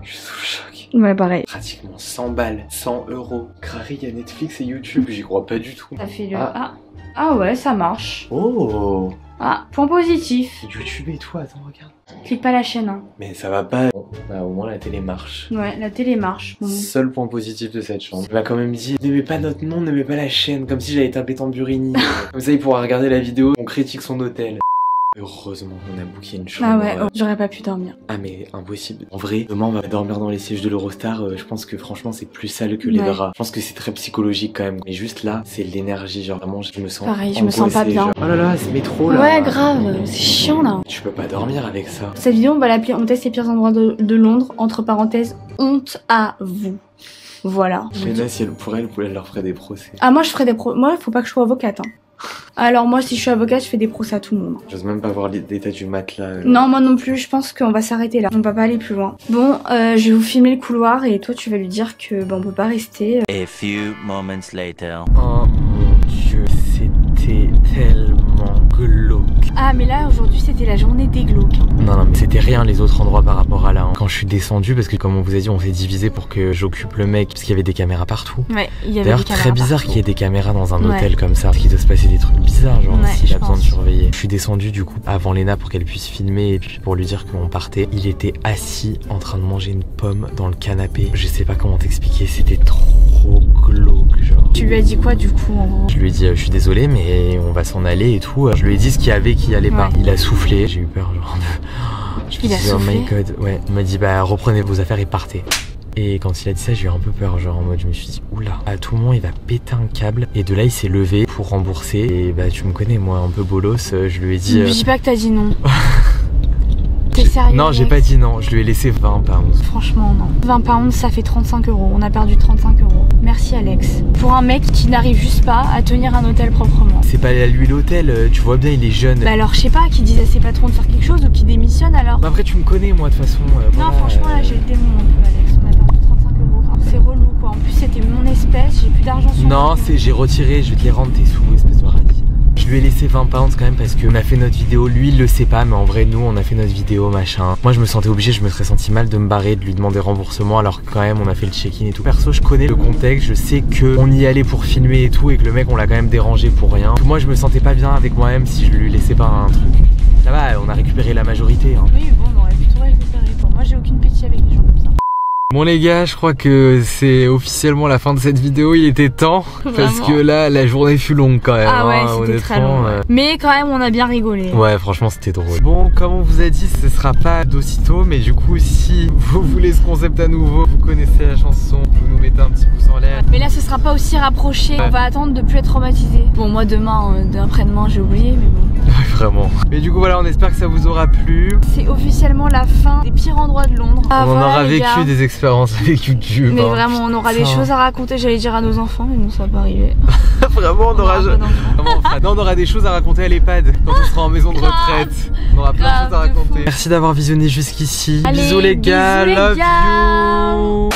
Je suis sous le choc. Ouais, pareil. Pratiquement 100 balles, 100 euros. Crary, il y a Netflix et YouTube, j'y crois pas du tout. Ça fait le... Ah. Ah ouais, ça marche. Oh, Ah, point positif. YouTube et tout, attends, regarde. Clique pas la chaîne, hein. Mais ça va pas. Bon, bah au moins la télé marche. Ouais, la télé marche. Bon. Seul point positif de cette chambre. Il m'a quand même dit, ne mets pas notre nom, ne mets pas la chaîne, comme si j'avais tapé Tamburini. Comme ça il pourra regarder la vidéo, on critique son hôtel. Heureusement qu'on a booké une chambre. Ah ouais, oh, j'aurais pas pu dormir. Ah mais impossible. En vrai, demain on va dormir dans les sièges de l'Eurostar, je pense que franchement c'est plus sale que les Ouais. draps. Je pense que c'est très psychologique quand même. Mais juste là, c'est l'énergie, genre vraiment je me sens Pareil, je me sens pas angoissé, bien. genre. Oh là là, c'est métro là. Ouais, grave, c'est chiant là. Tu peux pas dormir avec ça. Cette vidéo, on va l'appeler On teste les pires endroits de Londres, entre parenthèses, honte à vous. Voilà. Léna, si elle pourrait, elle leur ferait des procès. Ah, moi je ferais des Moi, faut pas que je sois avocate, hein. Alors moi, si je suis avocate, je fais des procès à tout le monde. J'ose même pas voir l'état du matelas. Non, moi non plus, je pense qu'on va s'arrêter là. On va pas aller plus loin. Bon, je vais vous filmer le couloir et toi, tu vas lui dire que on peut pas rester. A few moments later. Oh mon dieu, c'était tellement glauque. Ah, mais là, aujourd'hui, c'était la journée des glauques. Non, mais c'était rien les autres endroits par rapport à là. Hein. Quand je suis descendu, parce que comme on vous a dit, on s'est divisé pour que j'occupe le mec, parce qu'il y avait des caméras partout. Ouais, il y avait D'ailleurs, des caméras très bizarre partout. qu'il y ait des caméras dans un Ouais. hôtel comme ça, parce qu'il doit se passer des trucs bizarres, genre Ouais, s'il je a besoin de pense. surveiller. Je suis descendu du coup avant Léna pour qu'elle puisse filmer et puis pour lui dire qu'on partait. Il était assis en train de manger une pomme dans le canapé. Je sais pas comment t'expliquer, c'était trop glauque, genre. Tu lui as dit quoi du coup en gros? Je lui ai dit, je suis désolé, mais on va s'en aller et tout. Je lui ai dit ce qu'il y avait, qui allait pas. Ouais. Il a soufflé, j'ai eu peur, genre de... Je me Il a suis dit, oh soufflé my god, ouais. Il m'a dit, bah reprenez vos affaires et partez. Et quand il a dit ça, j'ai eu un peu peur, genre en mode, je me suis dit, oula, à tout moment il va péter un câble. Et de là, il s'est levé pour rembourser. Et bah, tu me connais, moi, un peu bolos, je lui ai dit. Je dis pas que t'as dit non. T'es sérieux? Non, j'ai mec pas dit non, je lui ai laissé 20 pounds. Franchement, non. 20 pounds, ça fait 35 euros. On a perdu 35 euros. Merci, Alex. Pour un mec qui n'arrive juste pas à tenir un hôtel proprement. C'est pas à lui l'hôtel, tu vois bien, il est jeune. Bah alors, je sais pas, qui disent à ses patrons de faire quelque chose ou qui démissionne alors. Après, tu me connais, moi, de toute façon. Non, voilà, franchement, là, j'ai le démon un peu, Alex. On a perdu 35 euros. Enfin, c'est relou, quoi. En plus, c'était mon espèce, j'ai plus d'argent sur Non, moi. j'ai retiré, je vais te les rendre tes sous, espèce de radine. Je Je lui ai laissé 20 pounds quand même parce qu'on a fait notre vidéo. Lui il le sait pas mais en vrai nous on a fait notre vidéo machin. Moi je me sentais obligé, je me serais senti mal de me barrer, de lui demander remboursement alors que quand même on a fait le check-in et tout. Perso je connais le contexte, je sais que on y allait pour filmer et tout et que le mec on l'a quand même dérangé pour rien. Moi je me sentais pas bien avec moi-même si je lui laissais pas un truc. Ça va, on a récupéré la majorité hein. Oui bon on aurait pu tout récupérer quoi. Moi j'ai aucune pitié avec les gens comme ça. Bon les gars, je crois que c'est officiellement la fin de cette vidéo, il était temps. Parce que là, la journée fut longue quand même. Ah ouais, hein, c'était très long. Ouais. Mais quand même, on a bien rigolé. Ouais, franchement, c'était drôle. Bon, comme on vous a dit, ce sera pas d'aussitôt, mais du coup, si vous voulez ce concept à nouveau, vous connaissez la chanson, vous nous mettez un petit pouce en l'air. Mais là, ce sera pas aussi rapproché. Ouais. On va attendre de plus être traumatisé. Bon, moi demain, après-demain, j'ai oublié, mais bon. Vraiment. Mais du coup, voilà, on espère que ça vous aura plu. C'est officiellement la fin des pires endroits de Londres. On aura vécu des expériences avec YouTube. Mais vraiment, on aura des choses à raconter, j'allais dire à nos enfants, mais non, ça va pas arriver. Vraiment, on aura des choses à raconter à l'EHPAD quand on sera en maison de retraite. On aura plein de choses à raconter. Merci d'avoir visionné jusqu'ici. Bisous les gars, love you.